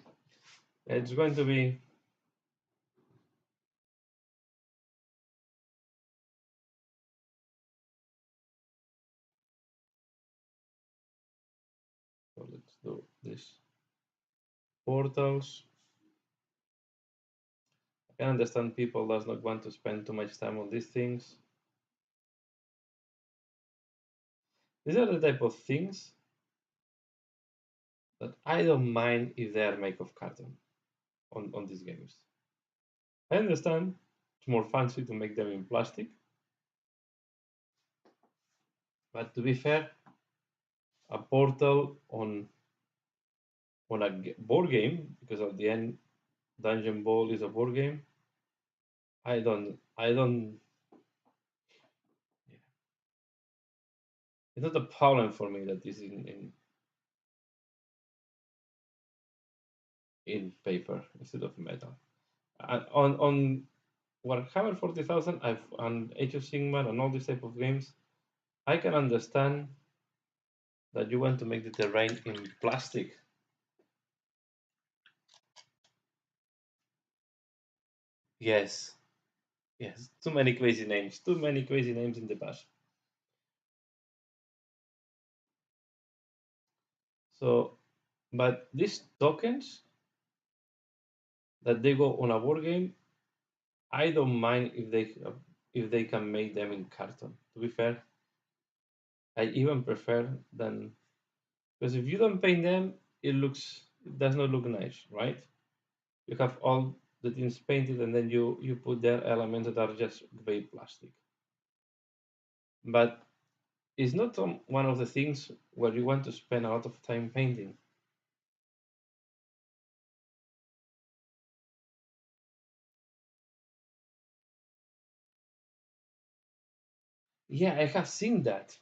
It's going to be. So let's do this. Portals. I can understand people does not want to spend too much time on these things. These are the type of things that I don't mind if they are made of carton on these games. I understand it's more fancy to make them in plastic, but to be fair, a portal on a board game, because at the end Dungeon Ball is a board game. I don't. Yeah. It's not a problem for me that this is in paper instead of metal. On Warhammer 40,000, I've and Age of Sigmar and all these type of games, I can understand that you want to make the terrain in plastic. Yes, yes, too many crazy names, too many crazy names in the past. So, but these tokens that they go on a board game, I don't mind if they can make them in carton. To be fair, I even prefer than because if you don't paint them, it does not look nice, right? You have all the things painted and then you put their elements that are just gray plastic. But it's not one of the things where you want to spend a lot of time painting. Yeah, I have seen that,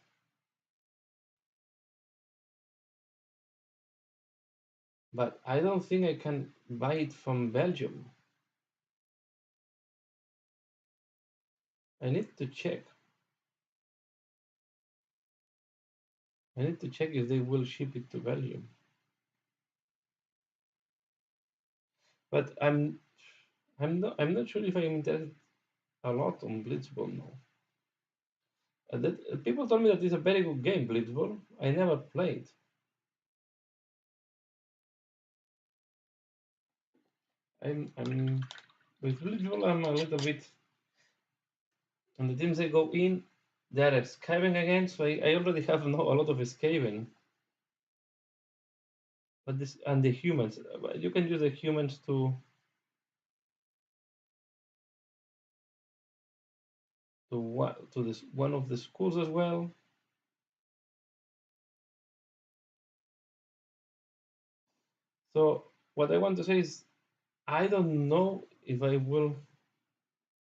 but I don't think I can buy it from Belgium. I need to check. I need to check if they will ship it to Belgium. But I'm not sure if I'm interested a lot on Blitzball now. People told me that it's a very good game, Blitzball. I never played. I'm with Blitzball. I'm a little bit on the teams they go in. They are escaping again, so I already have a lot of escaping. But this and the humans, you can use the humans to this one of the schools as well. So what I want to say is I don't know if I will,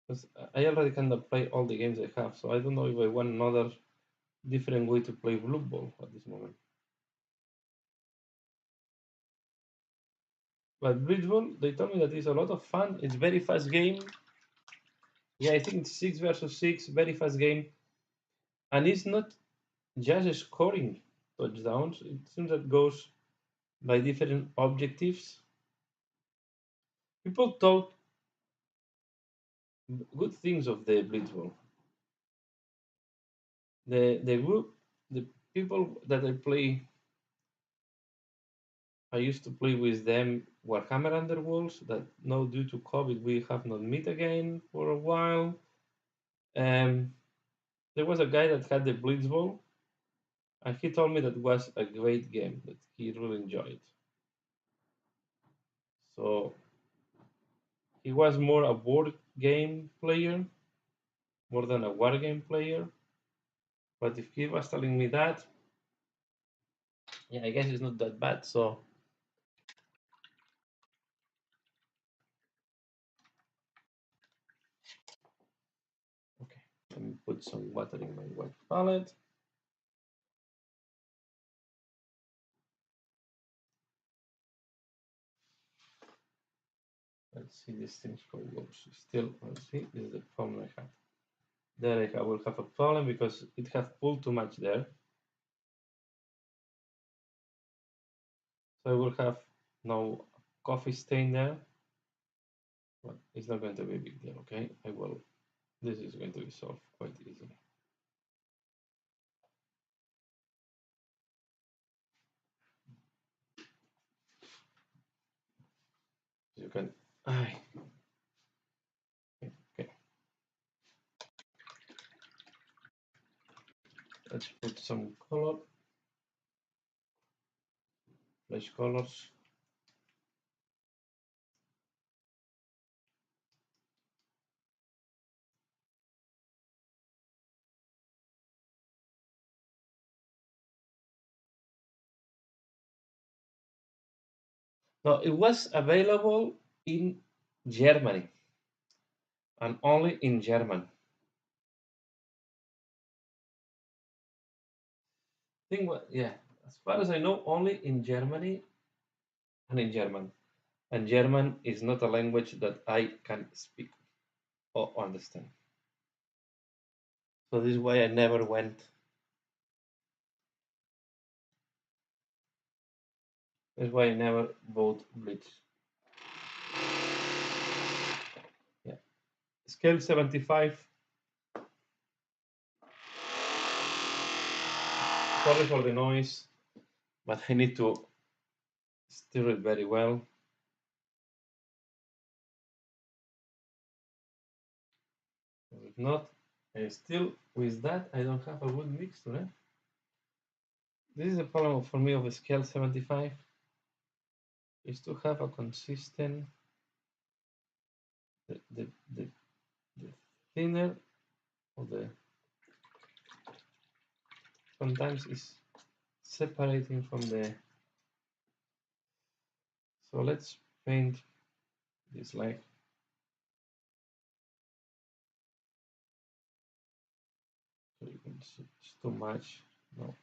because I already cannot play all the games I have. So I don't know if I want another different way to play Blue Ball at this moment. But Bridgeball, they told me that it's a lot of fun. It's very fast game. Yeah, I think it's 6 versus 6, very fast game, and it's not just scoring touchdowns. It seems that goes by different objectives. People talk good things of the Blitzball. The group, the people that I used to play with them Warhammer Underworlds. That now due to COVID we have not met again for a while. Um, there was a guy that had the Blitzball, and he told me that was a great game that he really enjoyed. So he was more a board game player more than a war game player. But if he was telling me that, yeah, I guess it's not that bad. So okay, let me put some water in my white palette. Let's see these things how it goes. Still, let's see, this is the problem I have. There I will have a problem because it has pulled too much there. So I will have no coffee stain there. But it's not going to be a big deal, okay? This is going to be solved quite easily. You can, okay. Let's put some color, flash colors. No, it was available in Germany and only in German. Yeah, as far as I know, only in Germany and in German. And German is not a language that I can speak or understand. So this is why I never went. That's why I never bought Blitz. Yeah. Scale 75. Sorry for the noise, but I need to stir it very well. If not, still with that, I don't have a good mixture. Eh? This is a problem for me of a scale 75, is to have a consistent, the, the, the, the thinner of the, sometimes is separating from the, so let's paint this like, so you can see it's too much. No,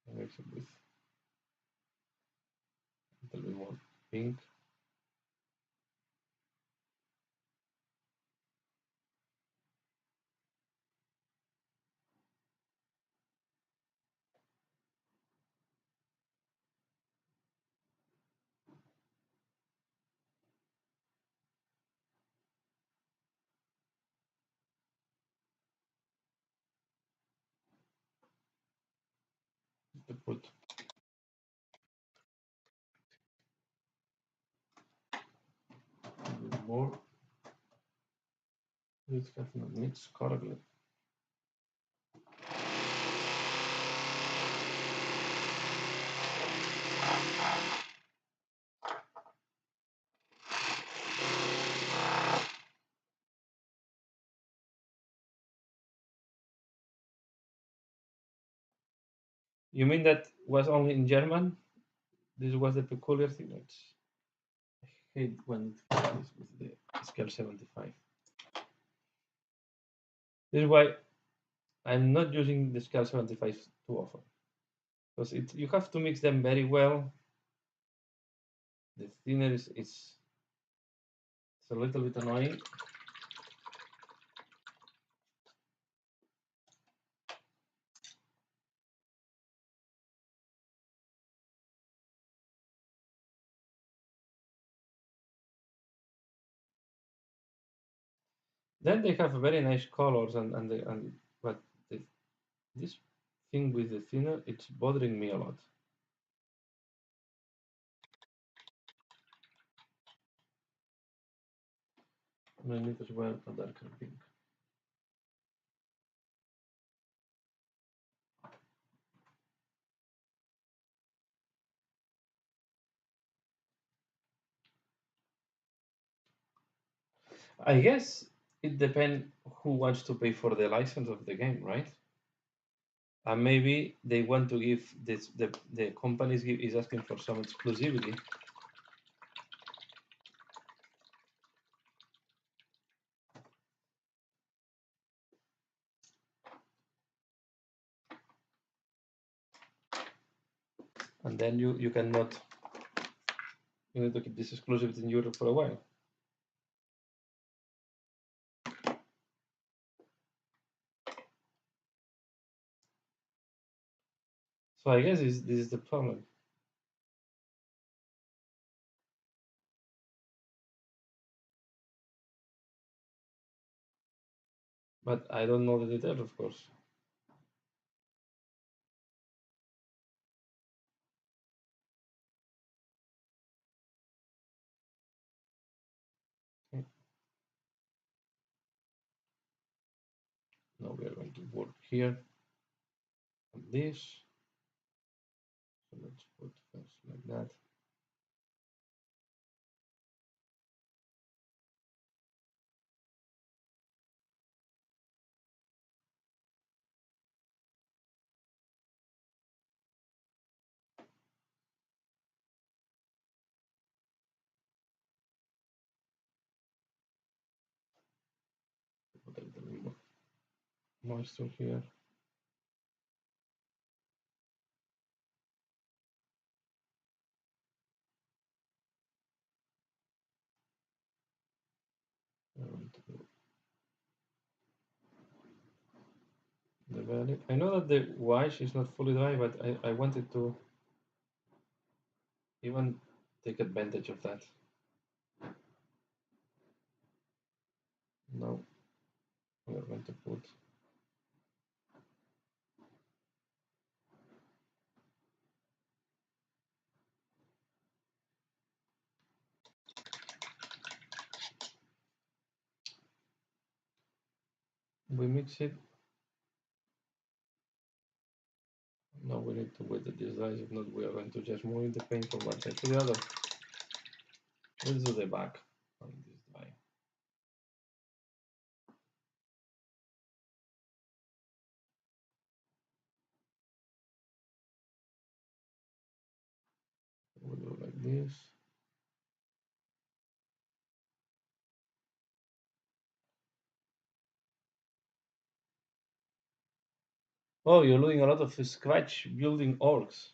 I mix it with a little bit more pink. To put a little more. It has not mixed correctly. You mean that was only in German? This was the peculiar thing. I hate when it happens with the scale 75. This is why I'm not using the scale 75 too often. Because you have to mix them very well. The thinner is it's a little bit annoying. Then they have very nice colors but this thing with the thinner, it's bothering me a lot. And I need as well a darker pink. I guess it depends who wants to pay for the license of the game, right? And maybe they want to give the companies is asking for some exclusivity. And then you cannot You need to keep this exclusive in Europe for a while. So I guess this is the problem. But I don't know the details, of course. Okay. Now we are going to work here on this. So let's put first like that. Put a little bit more moisture here. I want to do the valley. I know that the wash is not fully dry, but I wanted to even take advantage of that. Now we are going to put we mix it. Now we need to wait that this dries. If not, we are going to just move the paint from one side to the other. Let's do the back on this dry. We'll do like this. Oh, you're doing a lot of scratch building orgs.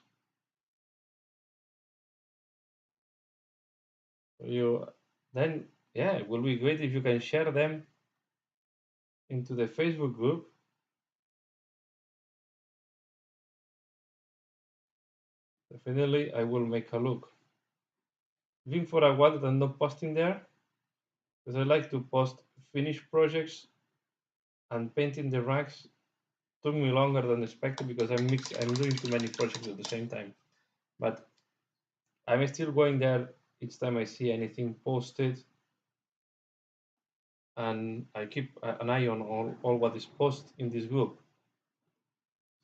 You then, yeah, it will be great if you can share them into the Facebook group. Definitely, I will make a look. Been for a while that I'm not posting there because I like to post finished projects, and painting the racks took me longer than expected because I'm doing too many projects at the same time. But I'm still going there each time I see anything posted, and I keep an eye on all what is posted in this group.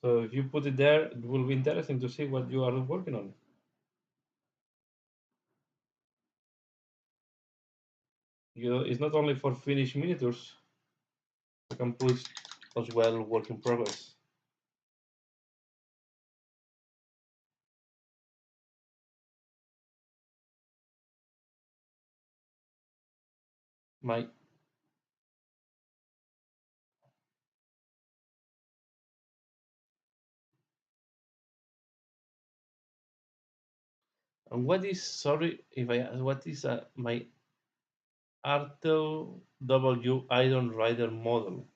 So if you put it there, it will be interesting to see what you are working on. It's not only for finished miniatures. You can put as well work in progress. My and what is sorry if I ask what is my Artel W Iron Rider model?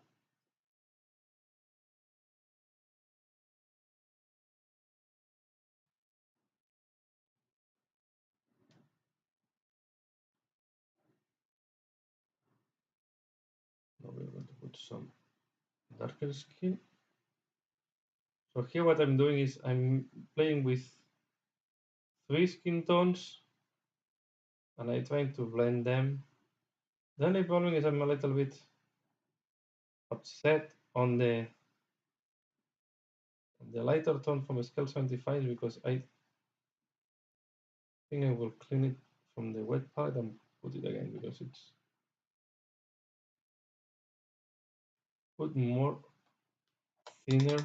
Now we're going to put some darker skin. So here what I'm doing is I'm playing with three skin tones and I'm trying to blend them. The only problem is I'm a little bit upset on the lighter tone from scale 75 because I think I will clean it from the wet palette and put it again because it's put more thinner,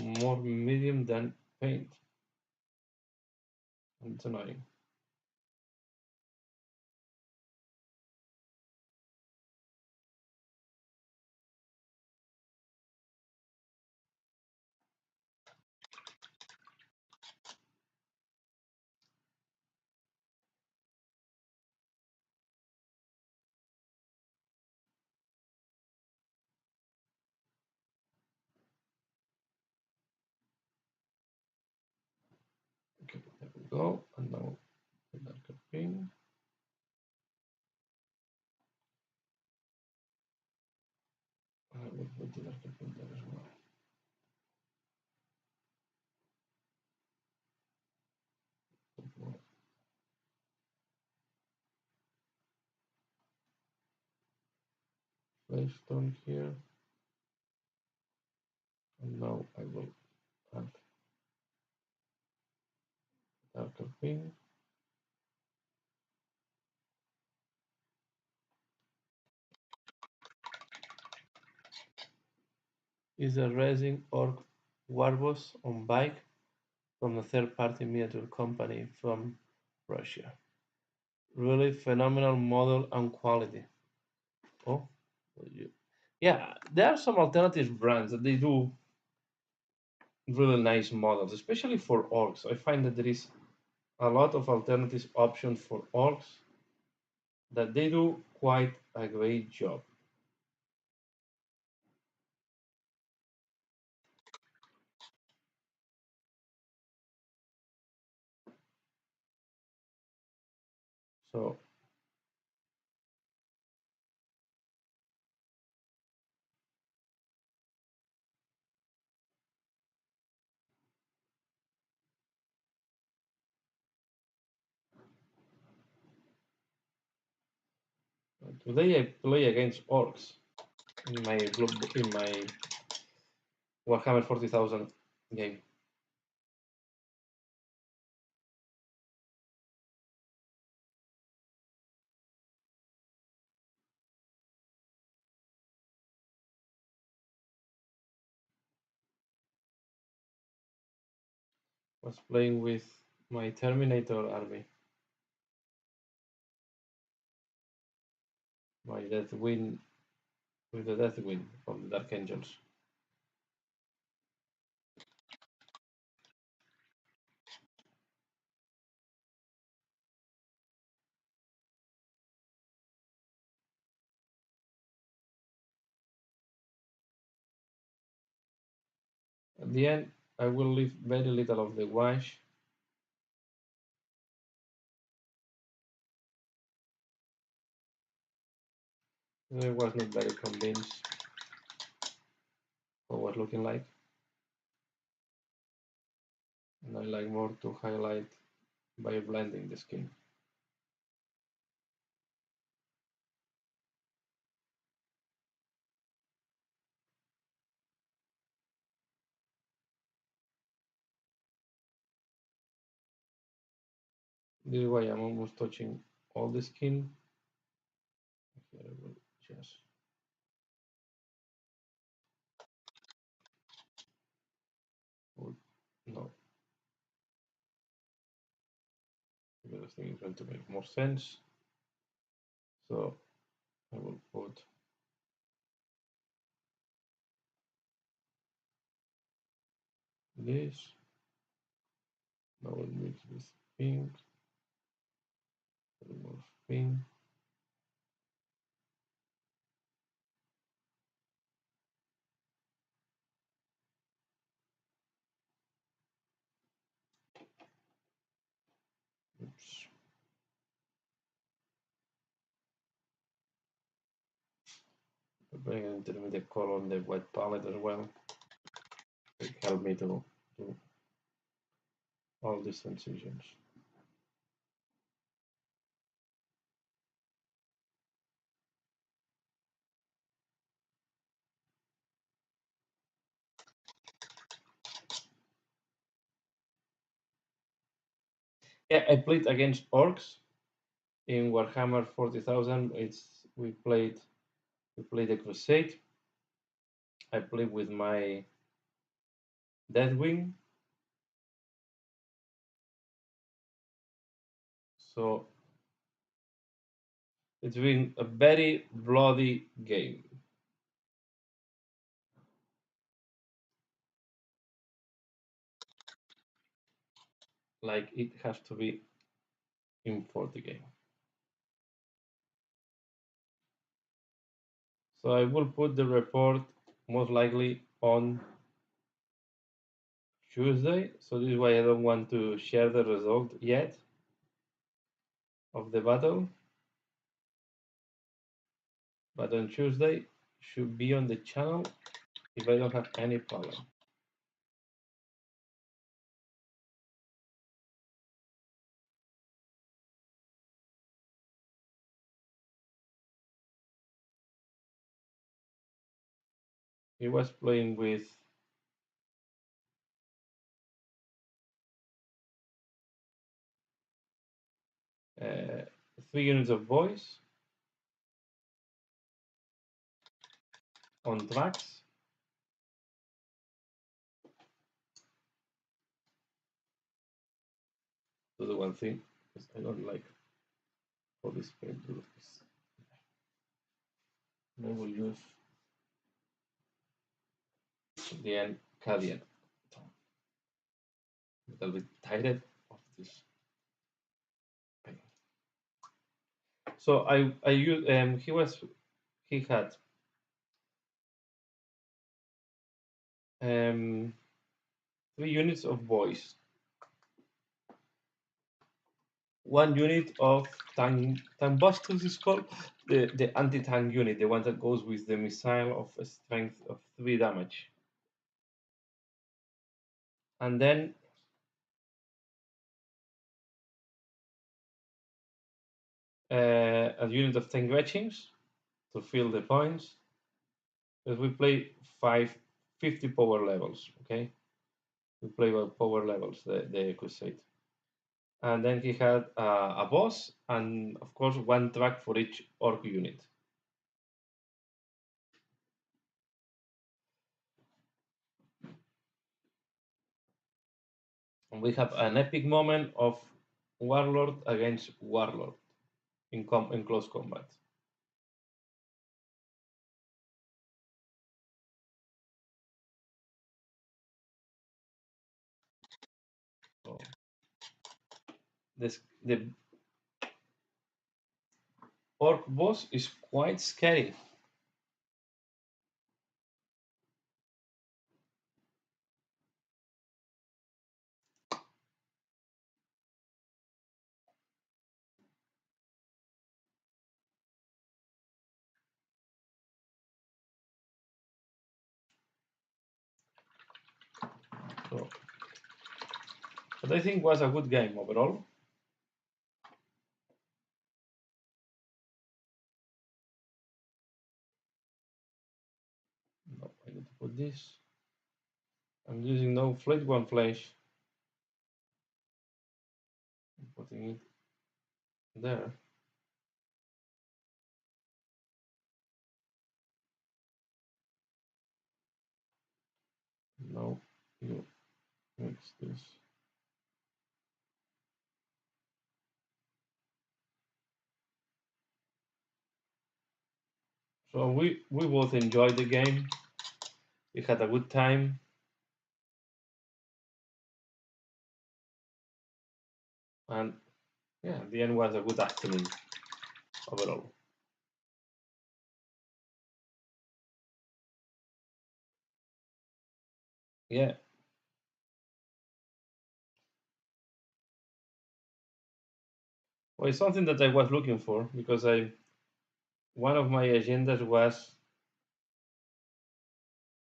more medium than paint. And it's annoying. go. And now the darker pink. I will put the darker pink there as well. Place tone here. And now I will add darker pink. Is a racing orc warboss on bike from a third-party miniature company from Russia. Really phenomenal model and quality. Oh, yeah, there are some alternative brands that they do really nice models, especially for orcs. I find that there is a lot of alternative options for orcs that they do quite a great job. So today I play against orcs in my Warhammer 40,000 game. Was playing with my Terminator army, my Deathwing with the Deathwing from the Dark Angels. At the end, I will leave very little of the wash. I was not very convinced for what looking like, and I like more to highlight by blending the skin. This is why I'm almost touching all the skin. Here I will just put, no, because I think it's going to make more sense. So I will put this. Now we'll mix with pink, remove pink. Oops. Bring an intermediate color on the white palette as well. It help me to do all these transitions. Yeah, I played against orcs in Warhammer 40,000. We played a crusade. I played with my Deathwing. So it's been a very bloody game. Like it has to be in 40 game. So I will put the report most likely on Tuesday, so this is why I don't want to share the result yet of the battle. But on Tuesday should be on the channel if I don't have any problem. He was playing with 3 units of boys on tracks. Do the one thing because I don't like how this paint looks. I will use the end Cadian. A little bit tired of this paint. So I used he had 3 units of boys, 1 unit of tank busters is called the anti-tank unit, the one that goes with the missile of a strength of 3 damage, and then a unit of tank etchings to fill the points. Because we play 50 power levels, okay? We play by power levels, the Crusade. And then he had a boss and, of course, 1 track for each orc unit. And we have an epic moment of Warlord against Warlord in close combat. So the orc boss is quite scary. So, but I think it was a good game overall. No, I need to put this. I'm using no flat one flash. I'm putting it there. Now you mix this. So we both enjoyed the game. We had a good time. And yeah, the end was a good afternoon overall. Yeah. Well, it's something that I was looking for because one of my agendas was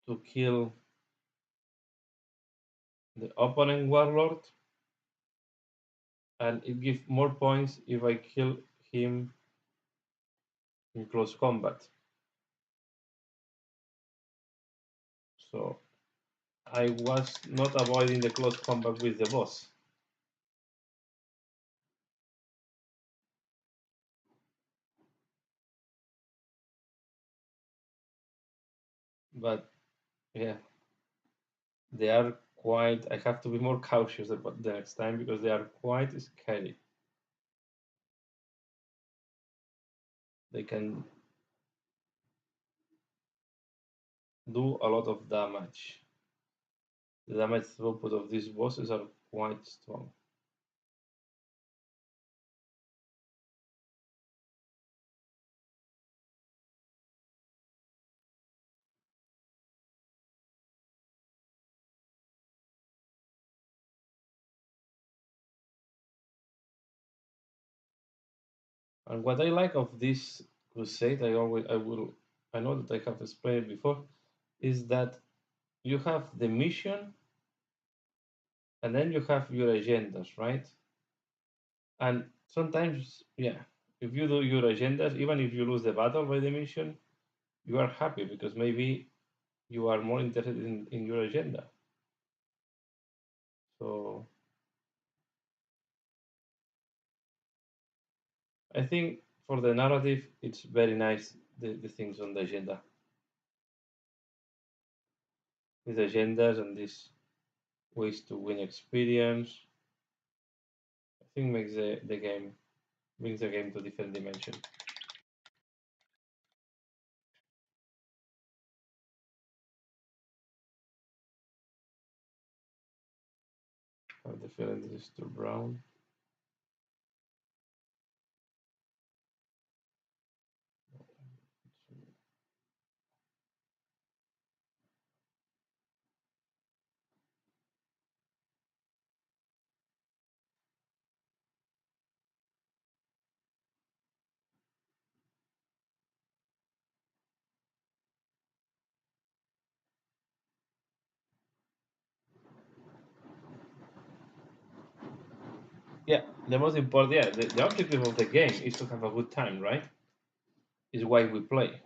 to kill the opponent warlord, and it gives more points if I kill him in close combat. So I was not avoiding the close combat with the boss. But yeah, they are quite. I have to be more cautious about the next time because they are quite scary. They can do a lot of damage. The damage throughput of these bosses are quite strong. And what I like of this crusade, I know that I have explained it before, is that you have the mission and then you have your agendas, right? And sometimes, yeah, if you do your agendas, even if you lose the battle by the mission, you are happy because maybe you are more interested in your agenda. So I think for the narrative, it's very nice the things on the agenda, these agendas and these ways to win experience. I think makes the game brings the game to different dimension. I have the feeling this is too brown. Yeah, the most important, yeah, the objective of the game is to have a good time, right? Is why we play.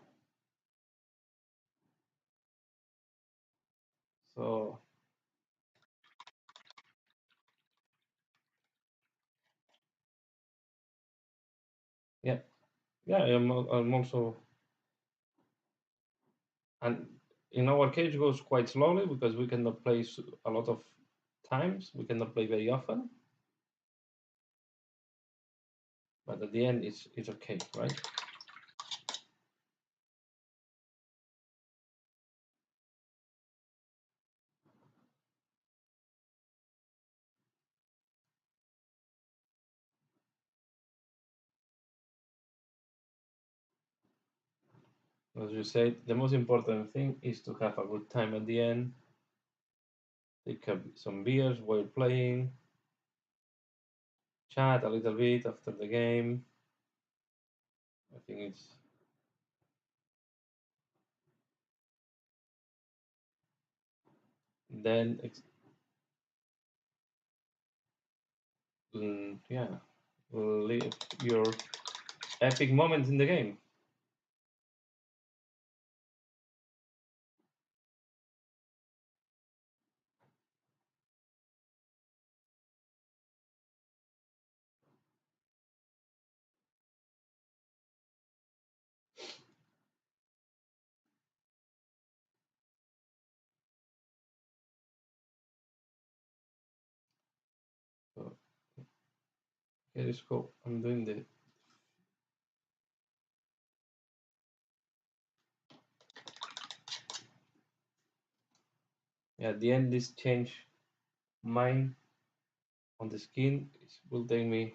So yeah, yeah, I'm also, and in our case goes quite slowly because we cannot play a lot of times. We cannot play very often, but at the end it's okay, right? As you said, the most important thing is to have a good time at the end. Take some beers while playing, chat a little bit after the game. I think it's then yeah, live your epic moments in the game. So here is go. I'm doing the yeah. At the end, this change mine on the skin will take me,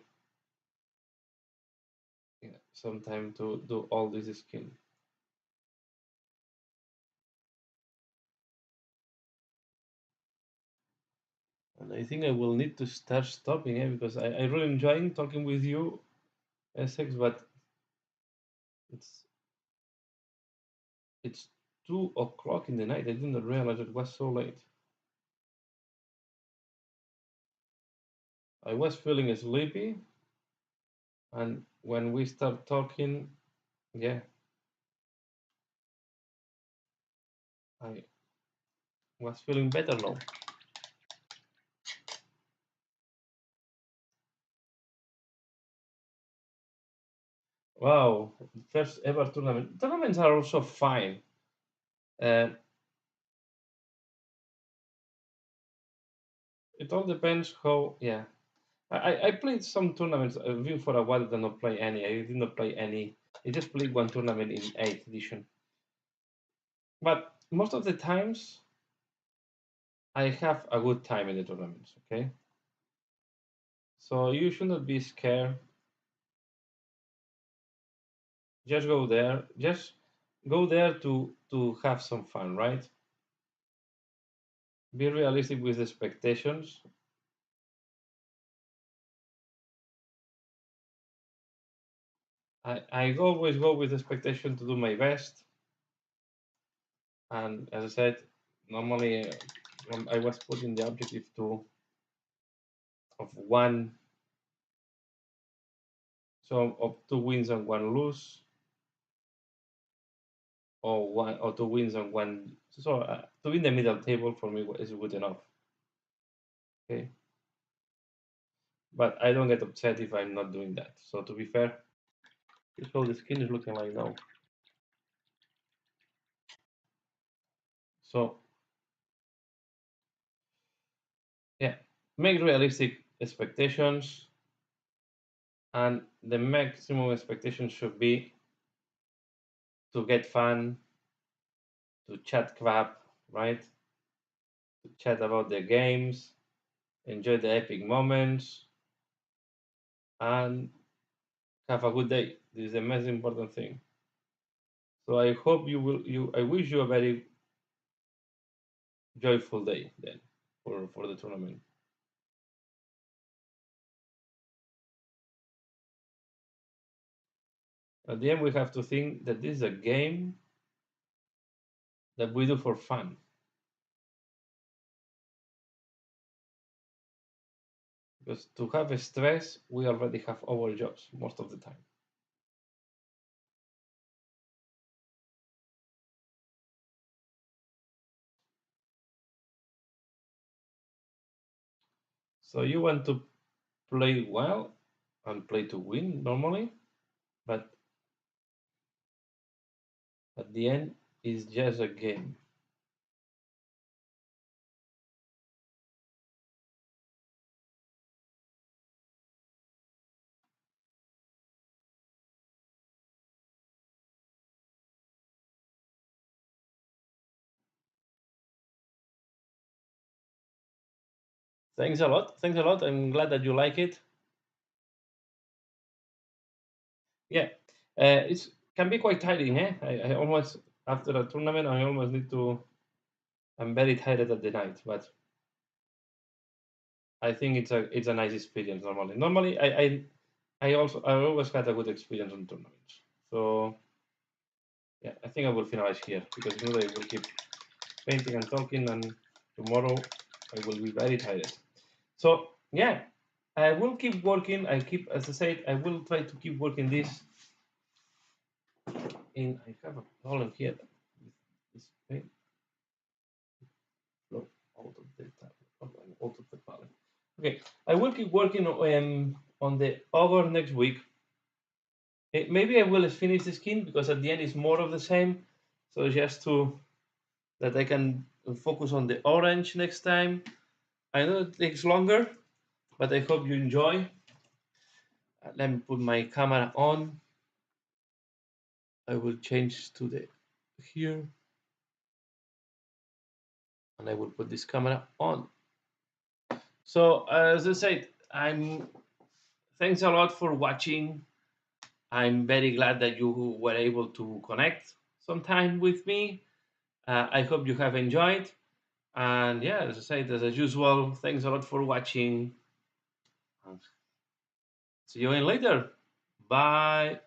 yeah, some time to do all this skin. And I think I will need to start stopping it because I really enjoying talking with you, Essex, but it's it's 2 o'clock in the night. I didn't realize it was so late. I was feeling sleepy, and when we start talking, yeah, I was feeling better now. Wow, first ever tournament. Tournaments are also fine. Uh, it all depends how. Yeah, I played some tournaments. I've been for a while. Did not play any. I did not play any. I just played one tournament in 8th edition. But most of the times, I have a good time in the tournaments. Okay, so you should not be scared. Just go there. Just go there to have some fun, right? Be realistic with expectations. I always go with expectation to do my best, and as I said, normally I was putting the objective to of one, so of two wins and one lose, or one or two wins and one. So to be in the middle table for me is good enough. Okay, but I don't get upset if I'm not doing that. So to be fair, this is how the skin is looking like now. So yeah, make realistic expectations, and the maximum expectation should be to get fun, to chat crap, right? To chat about the games, enjoy the epic moments, and have a good day. This is the most important thing. So I hope you will. I wish you a very joyful day then for the tournament. At the end, we have to think that this is a game that we do for fun. Because to have a stress, we already have our jobs most of the time. So you want to play well and play to win normally, but at the end, it's just a game. Thanks a lot. Thanks a lot. I'm glad that you like it. Yeah, it's can be quite tiring. Eh? I almost after a tournament, I almost need to. I'm very tired at the night, but I think it's a nice experience normally. Normally, I always had a good experience on tournaments. So yeah, I think I will finish here because you know I will keep painting and talking, and tomorrow I will be very tired. So yeah, I will keep working. As I said, I will try to keep working this. I have a problem here. This paint flow out of the out of the palette. Okay, I will keep working on the over next week. Maybe I will finish the skin because at the end it's more of the same. So just to that I can focus on the orange next time. I know it takes longer, but I hope you enjoy. Let me put my camera on. I will change to the here, and I will put this camera on. So as I said, I'm thanks a lot for watching. I'm very glad that you were able to connect some time with me. I hope you have enjoyed. And yeah, as I said, as usual, thanks a lot for watching. See you in later. Bye.